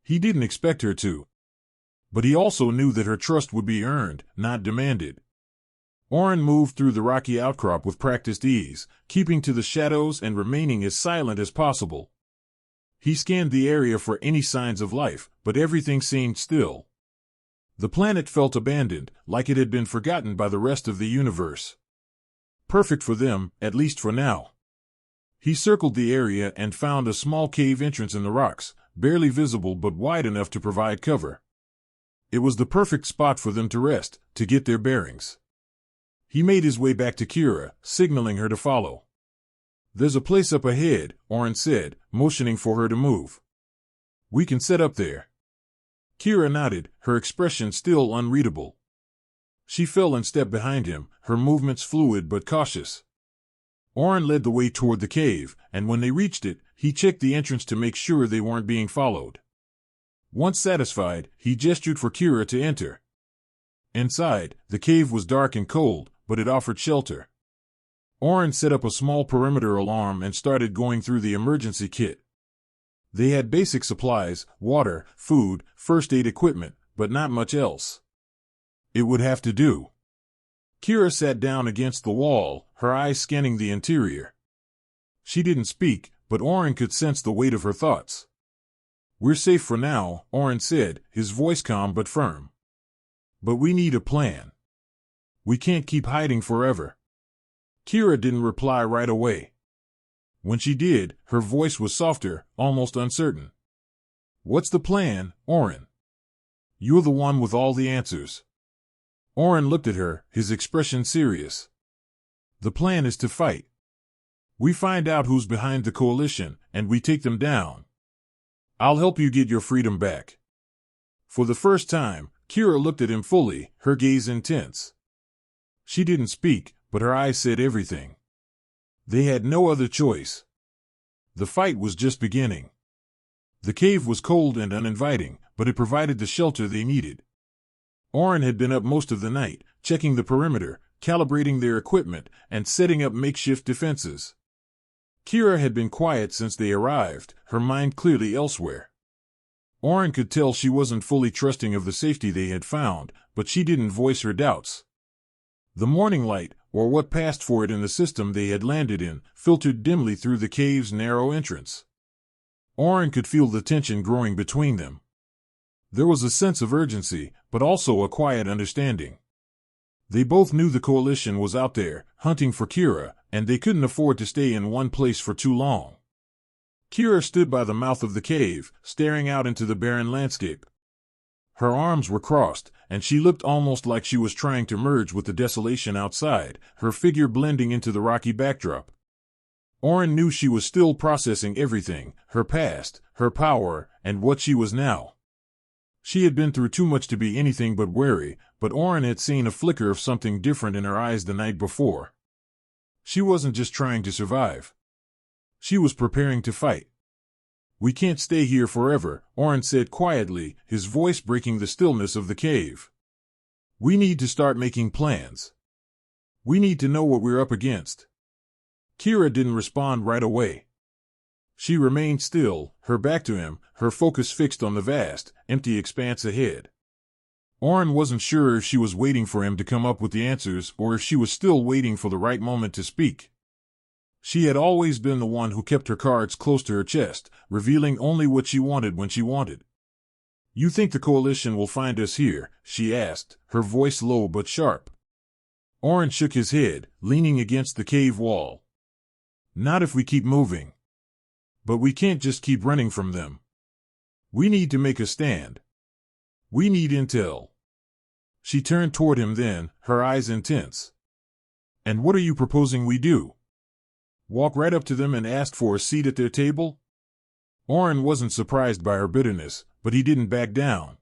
He didn't expect her to. But he also knew that her trust would be earned, not demanded. Oren moved through the rocky outcrop with practiced ease, keeping to the shadows and remaining as silent as possible. He scanned the area for any signs of life, but everything seemed still. The planet felt abandoned, like it had been forgotten by the rest of the universe. Perfect for them, at least for now. He circled the area and found a small cave entrance in the rocks, barely visible but wide enough to provide cover. It was the perfect spot for them to rest, to get their bearings. He made his way back to Kira, signaling her to follow. There's a place up ahead, Oren said, motioning for her to move. We can set up there. Kira nodded, her expression still unreadable. She fell and stepped behind him, her movements fluid but cautious. Oren led the way toward the cave, and when they reached it, he checked the entrance to make sure they weren't being followed. Once satisfied, he gestured for Kira to enter. Inside, the cave was dark and cold, but it offered shelter. Oren set up a small perimeter alarm and started going through the emergency kit. They had basic supplies, water, food, first aid equipment, but not much else. It would have to do. Kira sat down against the wall, her eyes scanning the interior. She didn't speak, but Oren could sense the weight of her thoughts. We're safe for now, Oren said, his voice calm but firm. But we need a plan. We can't keep hiding forever. Kira didn't reply right away. When she did, her voice was softer, almost uncertain. What's the plan, Oren? You're the one with all the answers. Oren looked at her, his expression serious. The plan is to fight. We find out who's behind the coalition, and we take them down. I'll help you get your freedom back. For the first time, Kira looked at him fully, her gaze intense. She didn't speak, but her eyes said everything. They had no other choice. The fight was just beginning. The cave was cold and uninviting, but it provided the shelter they needed. Oren had been up most of the night, checking the perimeter, calibrating their equipment, and setting up makeshift defenses. Kira had been quiet since they arrived, her mind clearly elsewhere. Oren could tell she wasn't fully trusting of the safety they had found, but she didn't voice her doubts. The morning light, or what passed for it in the system they had landed in, filtered dimly through the cave's narrow entrance. Oren could feel the tension growing between them. There was a sense of urgency, but also a quiet understanding. They both knew the coalition was out there, hunting for Kira, and they couldn't afford to stay in one place for too long. Kira stood by the mouth of the cave, staring out into the barren landscape. Her arms were crossed, and she looked almost like she was trying to merge with the desolation outside, her figure blending into the rocky backdrop. Oren knew she was still processing everything, her past, her power, and what she was now. She had been through too much to be anything but wary, but Oren had seen a flicker of something different in her eyes the night before. She wasn't just trying to survive. She was preparing to fight. "We can't stay here forever," Oren said quietly, his voice breaking the stillness of the cave. "We need to start making plans. We need to know what we're up against." Kira didn't respond right away. She remained still, her back to him, her focus fixed on the vast, empty expanse ahead. Oren wasn't sure if she was waiting for him to come up with the answers or if she was still waiting for the right moment to speak. She had always been the one who kept her cards close to her chest, revealing only what she wanted when she wanted. "You think the coalition will find us here?" she asked, her voice low but sharp. Oren shook his head, leaning against the cave wall. "Not if we keep moving. But we can't just keep running from them. We need to make a stand. We need intel." She turned toward him then, her eyes intense. "And what are you proposing we do? Walk right up to them and ask for a seat at their table?" Oren wasn't surprised by her bitterness, but he didn't back down.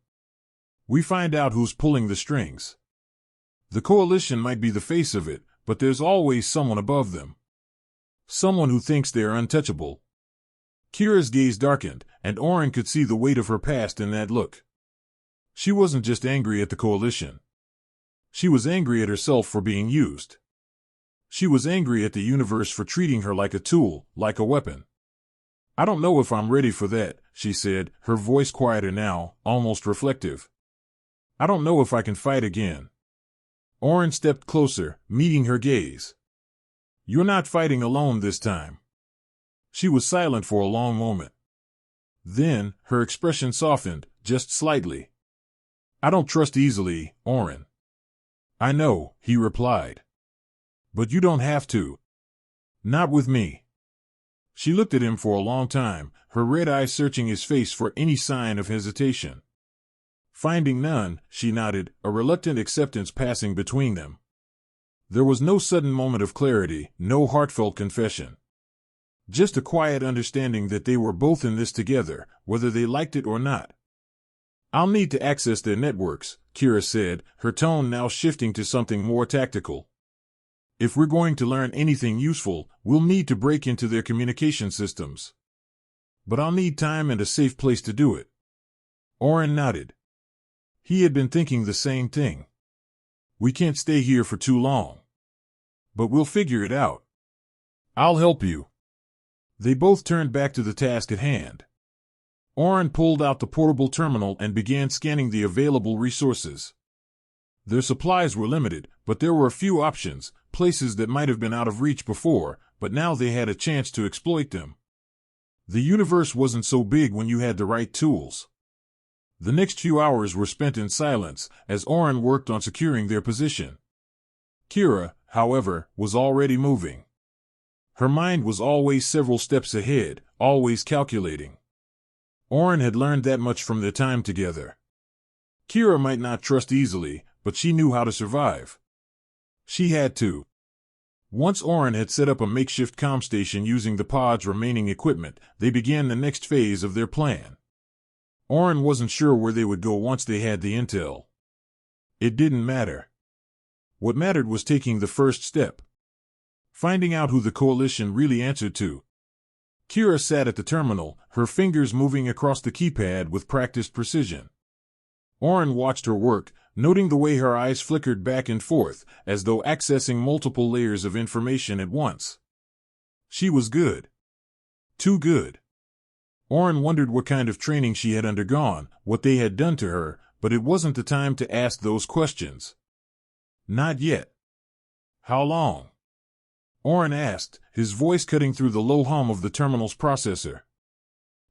"We find out who's pulling the strings. The coalition might be the face of it, but there's always someone above them. Someone who thinks they're untouchable." Kira's gaze darkened, and Oren could see the weight of her past in that look. She wasn't just angry at the coalition. She was angry at herself for being used. She was angry at the universe for treating her like a tool, like a weapon. "I don't know if I'm ready for that," she said, her voice quieter now, almost reflective. "I don't know if I can fight again." Oren stepped closer, meeting her gaze. "You're not fighting alone this time." She was silent for a long moment. Then, her expression softened, just slightly. "I don't trust easily, Oren." "I know," he replied. "But you don't have to. Not with me." She looked at him for a long time, her red eyes searching his face for any sign of hesitation. Finding none, she nodded, a reluctant acceptance passing between them. There was no sudden moment of clarity, no heartfelt confession. Just a quiet understanding that they were both in this together, whether they liked it or not. "I'll need to access their networks," Kira said, her tone now shifting to something more tactical. "If we're going to learn anything useful, we'll need to break into their communication systems. But I'll need time and a safe place to do it." Oren nodded. He had been thinking the same thing. "We can't stay here for too long. But we'll figure it out. I'll help you." They both turned back to the task at hand. Oren pulled out the portable terminal and began scanning the available resources. Their supplies were limited, but there were a few options, places that might have been out of reach before, but now they had a chance to exploit them. The universe wasn't so big when you had the right tools. The next few hours were spent in silence, as Oren worked on securing their position. Kira, however, was already moving. Her mind was always several steps ahead, always calculating. Oren had learned that much from their time together. Kira might not trust easily, but she knew how to survive. She had to. Once Oren had set up a makeshift comm station using the pod's remaining equipment, they began the next phase of their plan. Oren wasn't sure where they would go once they had the intel. It didn't matter. What mattered was taking the first step. Finding out who the coalition really answered to. Kira sat at the terminal, her fingers moving across the keypad with practiced precision. Oren watched her work, noting the way her eyes flickered back and forth, as though accessing multiple layers of information at once. She was good. Too good. Oren wondered what kind of training she had undergone, what they had done to her, but it wasn't the time to ask those questions. Not yet. How long? Oren asked, his voice cutting through the low hum of the terminal's processor.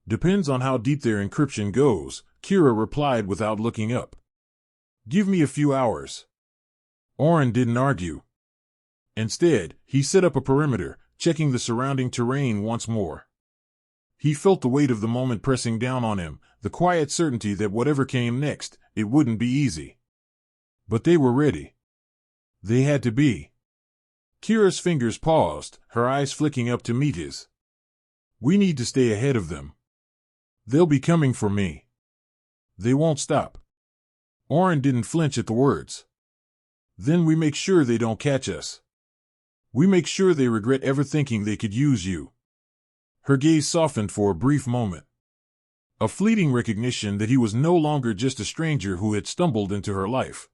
Depends on how deep their encryption goes, Kira replied without looking up. Give me a few hours. Oren didn't argue. Instead, he set up a perimeter, checking the surrounding terrain once more. He felt the weight of the moment pressing down on him, the quiet certainty that whatever came next, it wouldn't be easy. But they were ready. They had to be. Kira's fingers paused, her eyes flicking up to meet his. We need to stay ahead of them. They'll be coming for me. They won't stop. Oren didn't flinch at the words. Then we make sure they don't catch us. We make sure they regret ever thinking they could use you. Her gaze softened for a brief moment. A fleeting recognition that he was no longer just a stranger who had stumbled into her life.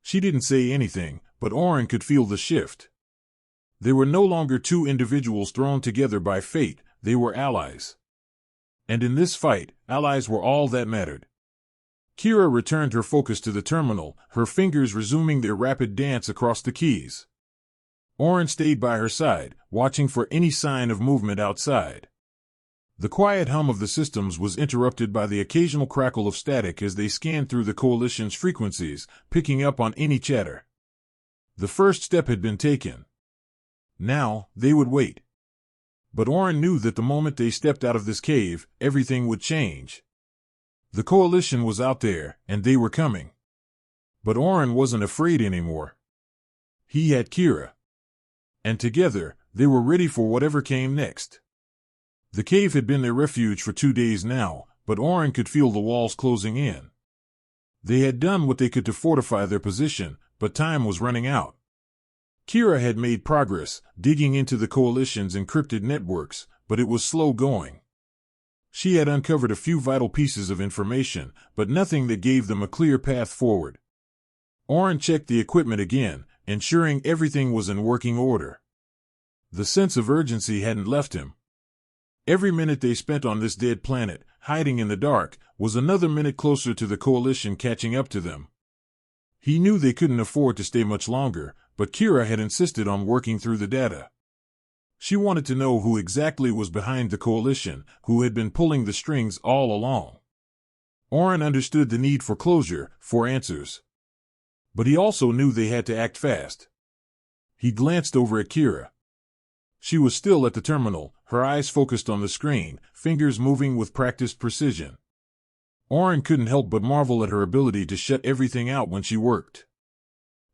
She didn't say anything, but Oren could feel the shift. They were no longer two individuals thrown together by fate, they were allies. And in this fight, allies were all that mattered. Kira returned her focus to the terminal, her fingers resuming their rapid dance across the keys. Oren stayed by her side, watching for any sign of movement outside. The quiet hum of the systems was interrupted by the occasional crackle of static as they scanned through the Coalition's frequencies, picking up on any chatter. The first step had been taken. Now, they would wait. But Oren knew that the moment they stepped out of this cave, everything would change. The Coalition was out there, and they were coming. But Oren wasn't afraid anymore. He had Kira. And together, they were ready for whatever came next. The cave had been their refuge for 2 days now, but Oren could feel the walls closing in. They had done what they could to fortify their position, but time was running out. Kira had made progress, digging into the Coalition's encrypted networks, but it was slow going. She had uncovered a few vital pieces of information, but nothing that gave them a clear path forward. Oren checked the equipment again, ensuring everything was in working order. The sense of urgency hadn't left him. Every minute they spent on this dead planet, hiding in the dark, was another minute closer to the Coalition catching up to them. He knew they couldn't afford to stay much longer, but Kira had insisted on working through the data. She wanted to know who exactly was behind the Coalition, who had been pulling the strings all along. Oren understood the need for closure, for answers. But he also knew they had to act fast. He glanced over at Kira. She was still at the terminal, her eyes focused on the screen, fingers moving with practiced precision. Oren couldn't help but marvel at her ability to shut everything out when she worked.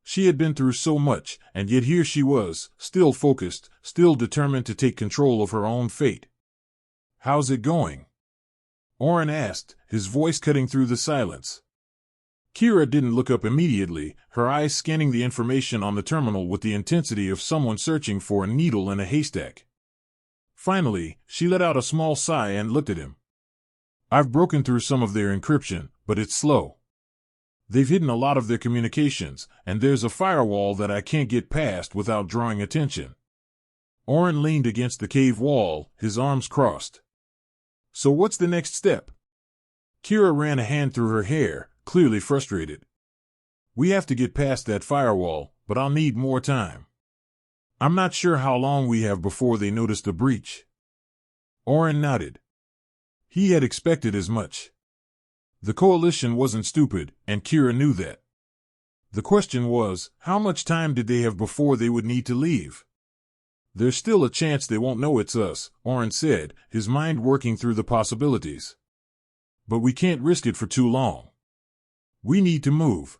She had been through so much, and yet here she was, still focused, still determined to take control of her own fate. "How's it going?" Oren asked, his voice cutting through the silence. Kira didn't look up immediately, her eyes scanning the information on the terminal with the intensity of someone searching for a needle in a haystack. Finally, she let out a small sigh and looked at him. "I've broken through some of their encryption, but it's slow. They've hidden a lot of their communications, and there's a firewall that I can't get past without drawing attention." Oren leaned against the cave wall, his arms crossed. "So what's the next step?" Kira ran a hand through her hair, clearly frustrated. "We have to get past that firewall, but I'll need more time. I'm not sure how long we have before they notice the breach." Oren nodded. He had expected as much. The Coalition wasn't stupid, and Kira knew that. The question was, how much time did they have before they would need to leave? "There's still a chance they won't know it's us," Oren said, his mind working through the possibilities. "But we can't risk it for too long. We need to move."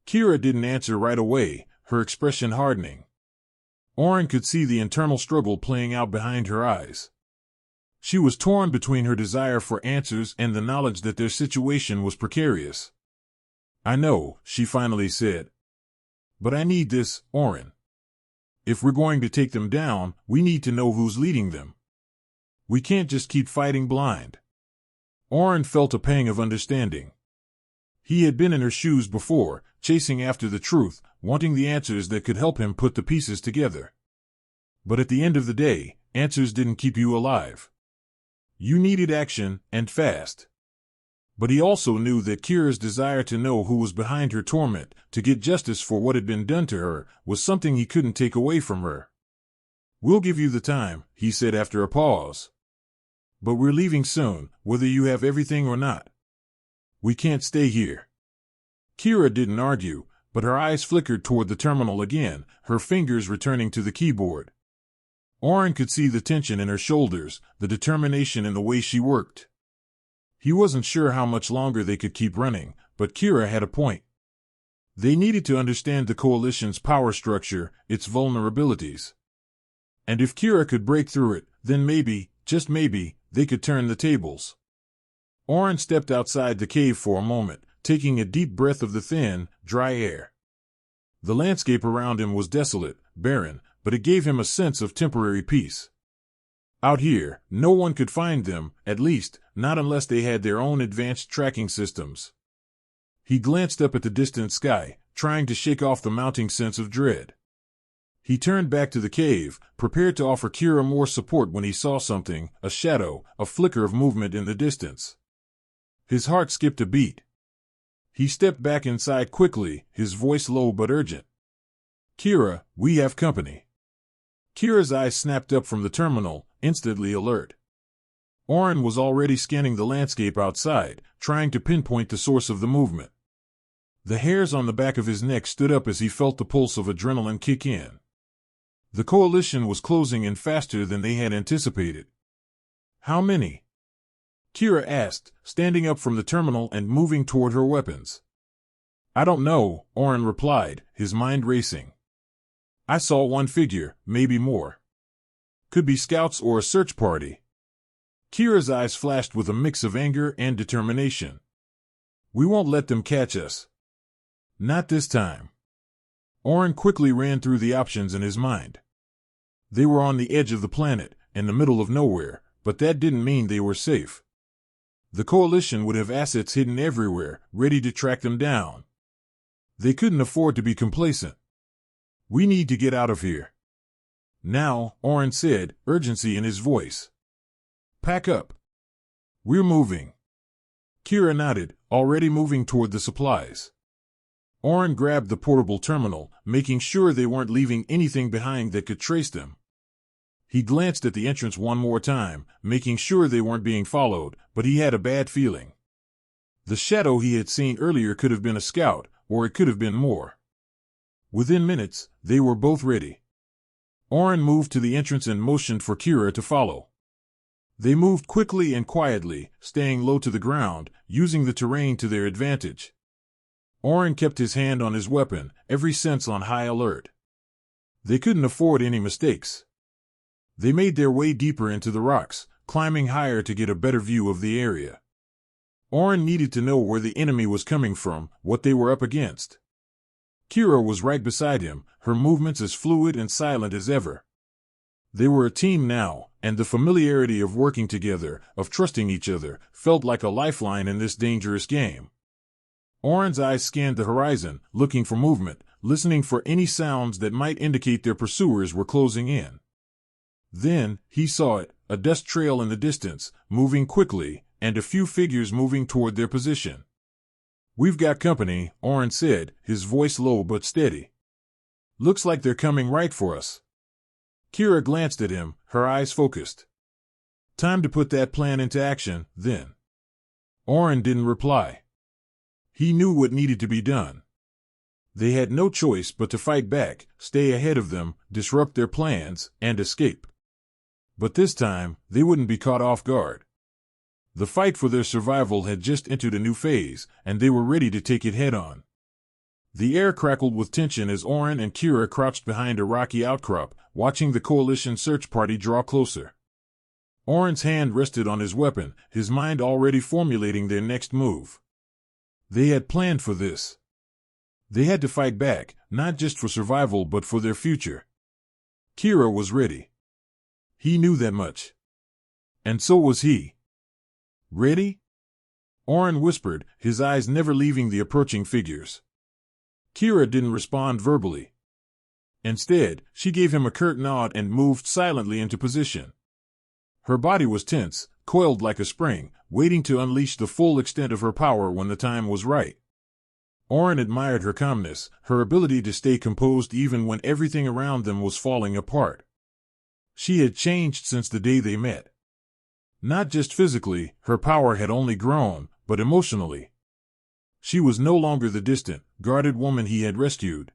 Kira didn't answer right away, her expression hardening. Oren could see the internal struggle playing out behind her eyes. She was torn between her desire for answers and the knowledge that their situation was precarious. "I know," she finally said. "But I need this, Oren. If we're going to take them down, we need to know who's leading them. We can't just keep fighting blind." Oren felt a pang of understanding. He had been in her shoes before, chasing after the truth, wanting the answers that could help him put the pieces together. But at the end of the day, answers didn't keep you alive. You needed action, and fast. But he also knew that Kira's desire to know who was behind her torment, to get justice for what had been done to her, was something he couldn't take away from her. "We'll give you the time," he said after a pause. "But we're leaving soon, whether you have everything or not. We can't stay here." Kira didn't argue, but her eyes flickered toward the terminal again, her fingers returning to the keyboard. Oren could see the tension in her shoulders, the determination in the way she worked. He wasn't sure how much longer they could keep running, but Kira had a point. They needed to understand the Coalition's power structure, its vulnerabilities. And if Kira could break through it, then maybe, just maybe, they could turn the tables. Oren stepped outside the cave for a moment, taking a deep breath of the thin, dry air. The landscape around him was desolate, barren, but it gave him a sense of temporary peace. Out here, no one could find them, at least, not unless they had their own advanced tracking systems. He glanced up at the distant sky, trying to shake off the mounting sense of dread. He turned back to the cave, prepared to offer Kira more support when he saw something, a shadow, a flicker of movement in the distance. His heart skipped a beat. He stepped back inside quickly, his voice low but urgent. "Kira, we have company." Kira's eyes snapped up from the terminal, instantly alert. Oren was already scanning the landscape outside, trying to pinpoint the source of the movement. The hairs on the back of his neck stood up as he felt the pulse of adrenaline kick in. The Coalition was closing in faster than they had anticipated. "How many?" Kira asked, standing up from the terminal and moving toward her weapons. "I don't know," Oren replied, his mind racing. "I saw one figure, maybe more. Could be scouts or a search party." Kira's eyes flashed with a mix of anger and determination. "We won't let them catch us. Not this time." Oren quickly ran through the options in his mind. They were on the edge of the planet, in the middle of nowhere, but that didn't mean they were safe. The Coalition would have assets hidden everywhere, ready to track them down. They couldn't afford to be complacent. "We need to get out of here now," Oren said, urgency in his voice. "Pack up. We're moving." Kira nodded, already moving toward the supplies. Oren grabbed the portable terminal, making sure they weren't leaving anything behind that could trace them. He glanced at the entrance one more time, making sure they weren't being followed, but he had a bad feeling. The shadow he had seen earlier could have been a scout, or it could have been more. Within minutes, they were both ready. Oren moved to the entrance and motioned for Kira to follow. They moved quickly and quietly, staying low to the ground, using the terrain to their advantage. Oren kept his hand on his weapon, every sense on high alert. They couldn't afford any mistakes. They made their way deeper into the rocks, climbing higher to get a better view of the area. Oren needed to know where the enemy was coming from, what they were up against. Kira was right beside him, her movements as fluid and silent as ever. They were a team now, and the familiarity of working together, of trusting each other, felt like a lifeline in this dangerous game. Oren's eyes scanned the horizon, looking for movement, listening for any sounds that might indicate their pursuers were closing in. Then, he saw it, a dust trail in the distance, moving quickly, and a few figures moving toward their position. "We've got company," Oren said, his voice low but steady. "Looks like they're coming right for us." Kira glanced at him, her eyes focused. "Time to put that plan into action, then." Oren didn't reply. He knew what needed to be done. They had no choice but to fight back, stay ahead of them, disrupt their plans, and escape. But this time, they wouldn't be caught off guard. The fight for their survival had just entered a new phase, and they were ready to take it head-on. The air crackled with tension as Oren and Kira crouched behind a rocky outcrop, watching the Coalition search party draw closer. Oren's hand rested on his weapon, his mind already formulating their next move. They had planned for this. They had to fight back, not just for survival but for their future. Kira was ready. He knew that much. And so was he. "Ready?" Oren whispered, his eyes never leaving the approaching figures. Kira didn't respond verbally. Instead, she gave him a curt nod and moved silently into position. Her body was tense, coiled like a spring, waiting to unleash the full extent of her power when the time was right. Oren admired her calmness, her ability to stay composed even when everything around them was falling apart. She had changed since the day they met. Not just physically, her power had only grown, but emotionally. She was no longer the distant, guarded woman he had rescued.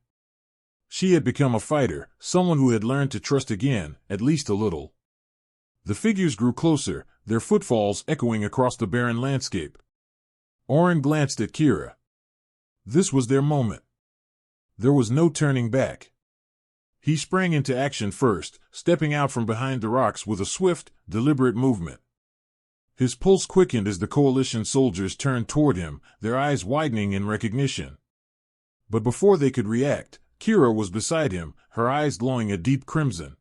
She had become a fighter, someone who had learned to trust again, at least a little. The figures grew closer, their footfalls echoing across the barren landscape. Oren glanced at Kira. This was their moment. There was no turning back. He sprang into action first, stepping out from behind the rocks with a swift, deliberate movement. His pulse quickened as the coalition soldiers turned toward him, their eyes widening in recognition. But before they could react, Kira was beside him, her eyes glowing a deep crimson.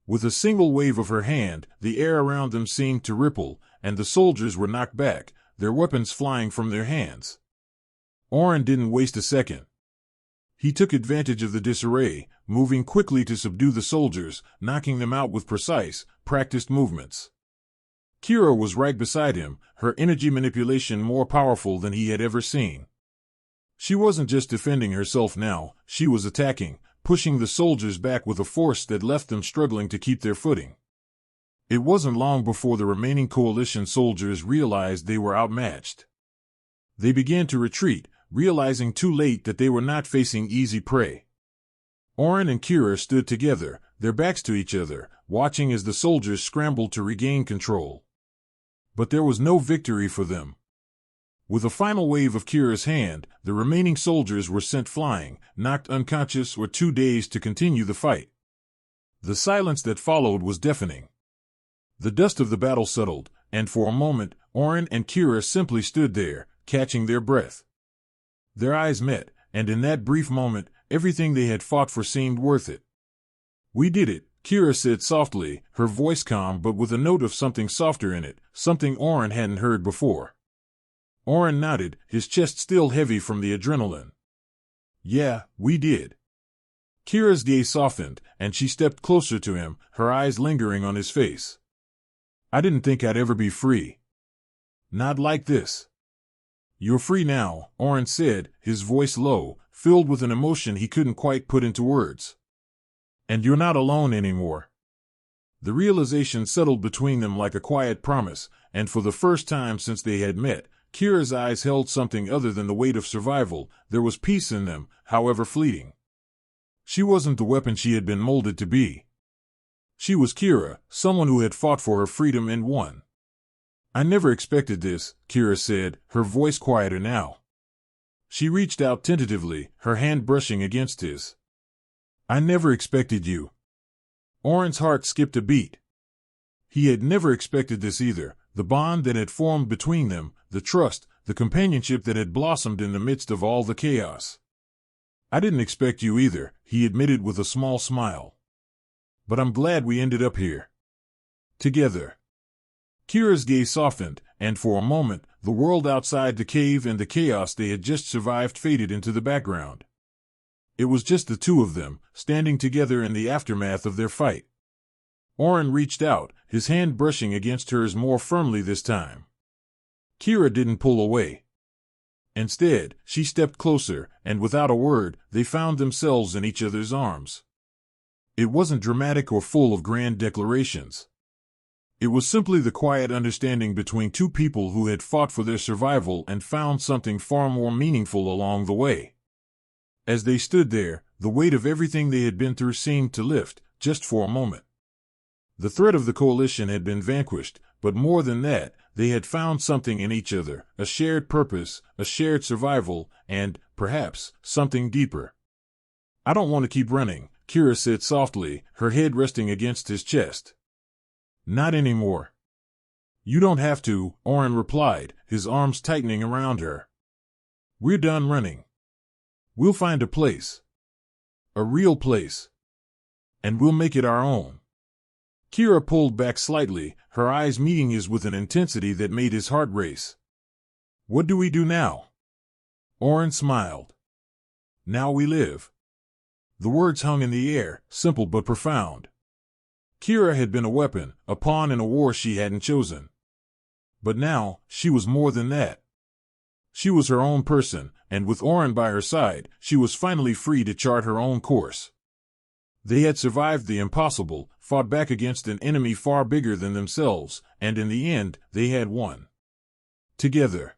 With a single wave of her hand, the air around them seemed to ripple, and the soldiers were knocked back, their weapons flying from their hands. Oren didn't waste a second. He took advantage of the disarray, moving quickly to subdue the soldiers, knocking them out with precise, practiced movements. Kira was right beside him, her energy manipulation more powerful than he had ever seen. She wasn't just defending herself now, she was attacking, pushing the soldiers back with a force that left them struggling to keep their footing. It wasn't long before the remaining coalition soldiers realized they were outmatched. They began to retreat, realizing too late that they were not facing easy prey. Oren and Kira stood together, their backs to each other, watching as the soldiers scrambled to regain control. But there was no victory for them. With a final wave of Kira's hand, the remaining soldiers were sent flying, knocked unconscious or too dazed to continue the fight. The silence that followed was deafening. The dust of the battle settled, and for a moment, Oren and Kira simply stood there, catching their breath. Their eyes met, and in that brief moment, everything they had fought for seemed worth it. "We did it," Kira said softly, her voice calm but with a note of something softer in it, something Oren hadn't heard before. Oren nodded, his chest still heavy from the adrenaline. "Yeah, we did." Kira's gaze softened, and she stepped closer to him, her eyes lingering on his face. "I didn't think I'd ever be free. Not like this." "You're free now," Oren said, his voice low, filled with an emotion he couldn't quite put into words. "And you're not alone anymore." The realization settled between them like a quiet promise, and for the first time since they had met, Kira's eyes held something other than the weight of survival. There was peace in them, however fleeting. She wasn't the weapon she had been molded to be. She was Kira, someone who had fought for her freedom and won. "I never expected this," Kira said, her voice quieter now. She reached out tentatively, her hand brushing against his. "I never expected you." Oren's heart skipped a beat. He had never expected this either, the bond that had formed between them, the trust, the companionship that had blossomed in the midst of all the chaos. "I didn't expect you either," he admitted with a small smile. "But I'm glad we ended up here. Together." Kira's gaze softened, and for a moment, the world outside the cave and the chaos they had just survived faded into the background. It was just the two of them, standing together in the aftermath of their fight. Oren reached out, his hand brushing against hers more firmly this time. Kira didn't pull away. Instead, she stepped closer, and without a word, they found themselves in each other's arms. It wasn't dramatic or full of grand declarations. It was simply the quiet understanding between two people who had fought for their survival and found something far more meaningful along the way. As they stood there, the weight of everything they had been through seemed to lift, just for a moment. The threat of the coalition had been vanquished, but more than that, they had found something in each other, a shared purpose, a shared survival, and, perhaps, something deeper. "I don't want to keep running," Kira said softly, her head resting against his chest. "Not anymore." "You don't have to," Oren replied, his arms tightening around her. "We're done running. We'll find a place. A real place. And we'll make it our own." Kira pulled back slightly, her eyes meeting his with an intensity that made his heart race. "What do we do now?" Oren smiled. "Now we live." The words hung in the air, simple but profound. Kira had been a weapon, a pawn in a war she hadn't chosen. But now, she was more than that. She was her own person, and with Oren by her side, she was finally free to chart her own course. They had survived the impossible, fought back against an enemy far bigger than themselves, and in the end, they had won. Together.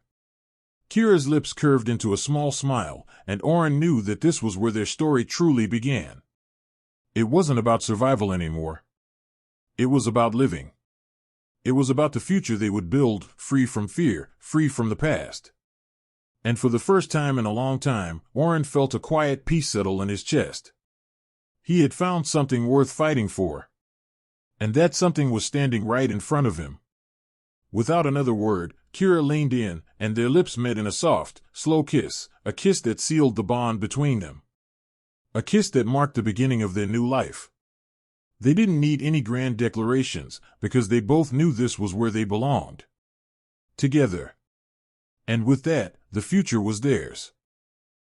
Kira's lips curved into a small smile, and Oren knew that this was where their story truly began. It wasn't about survival anymore. It was about living. It was about the future they would build, free from fear, free from the past. And for the first time in a long time, Oren felt a quiet peace settle in his chest. He had found something worth fighting for. And that something was standing right in front of him. Without another word, Kira leaned in, and their lips met in a soft, slow kiss, a kiss that sealed the bond between them. A kiss that marked the beginning of their new life. They didn't need any grand declarations, because they both knew this was where they belonged. Together. And with that, the future was theirs.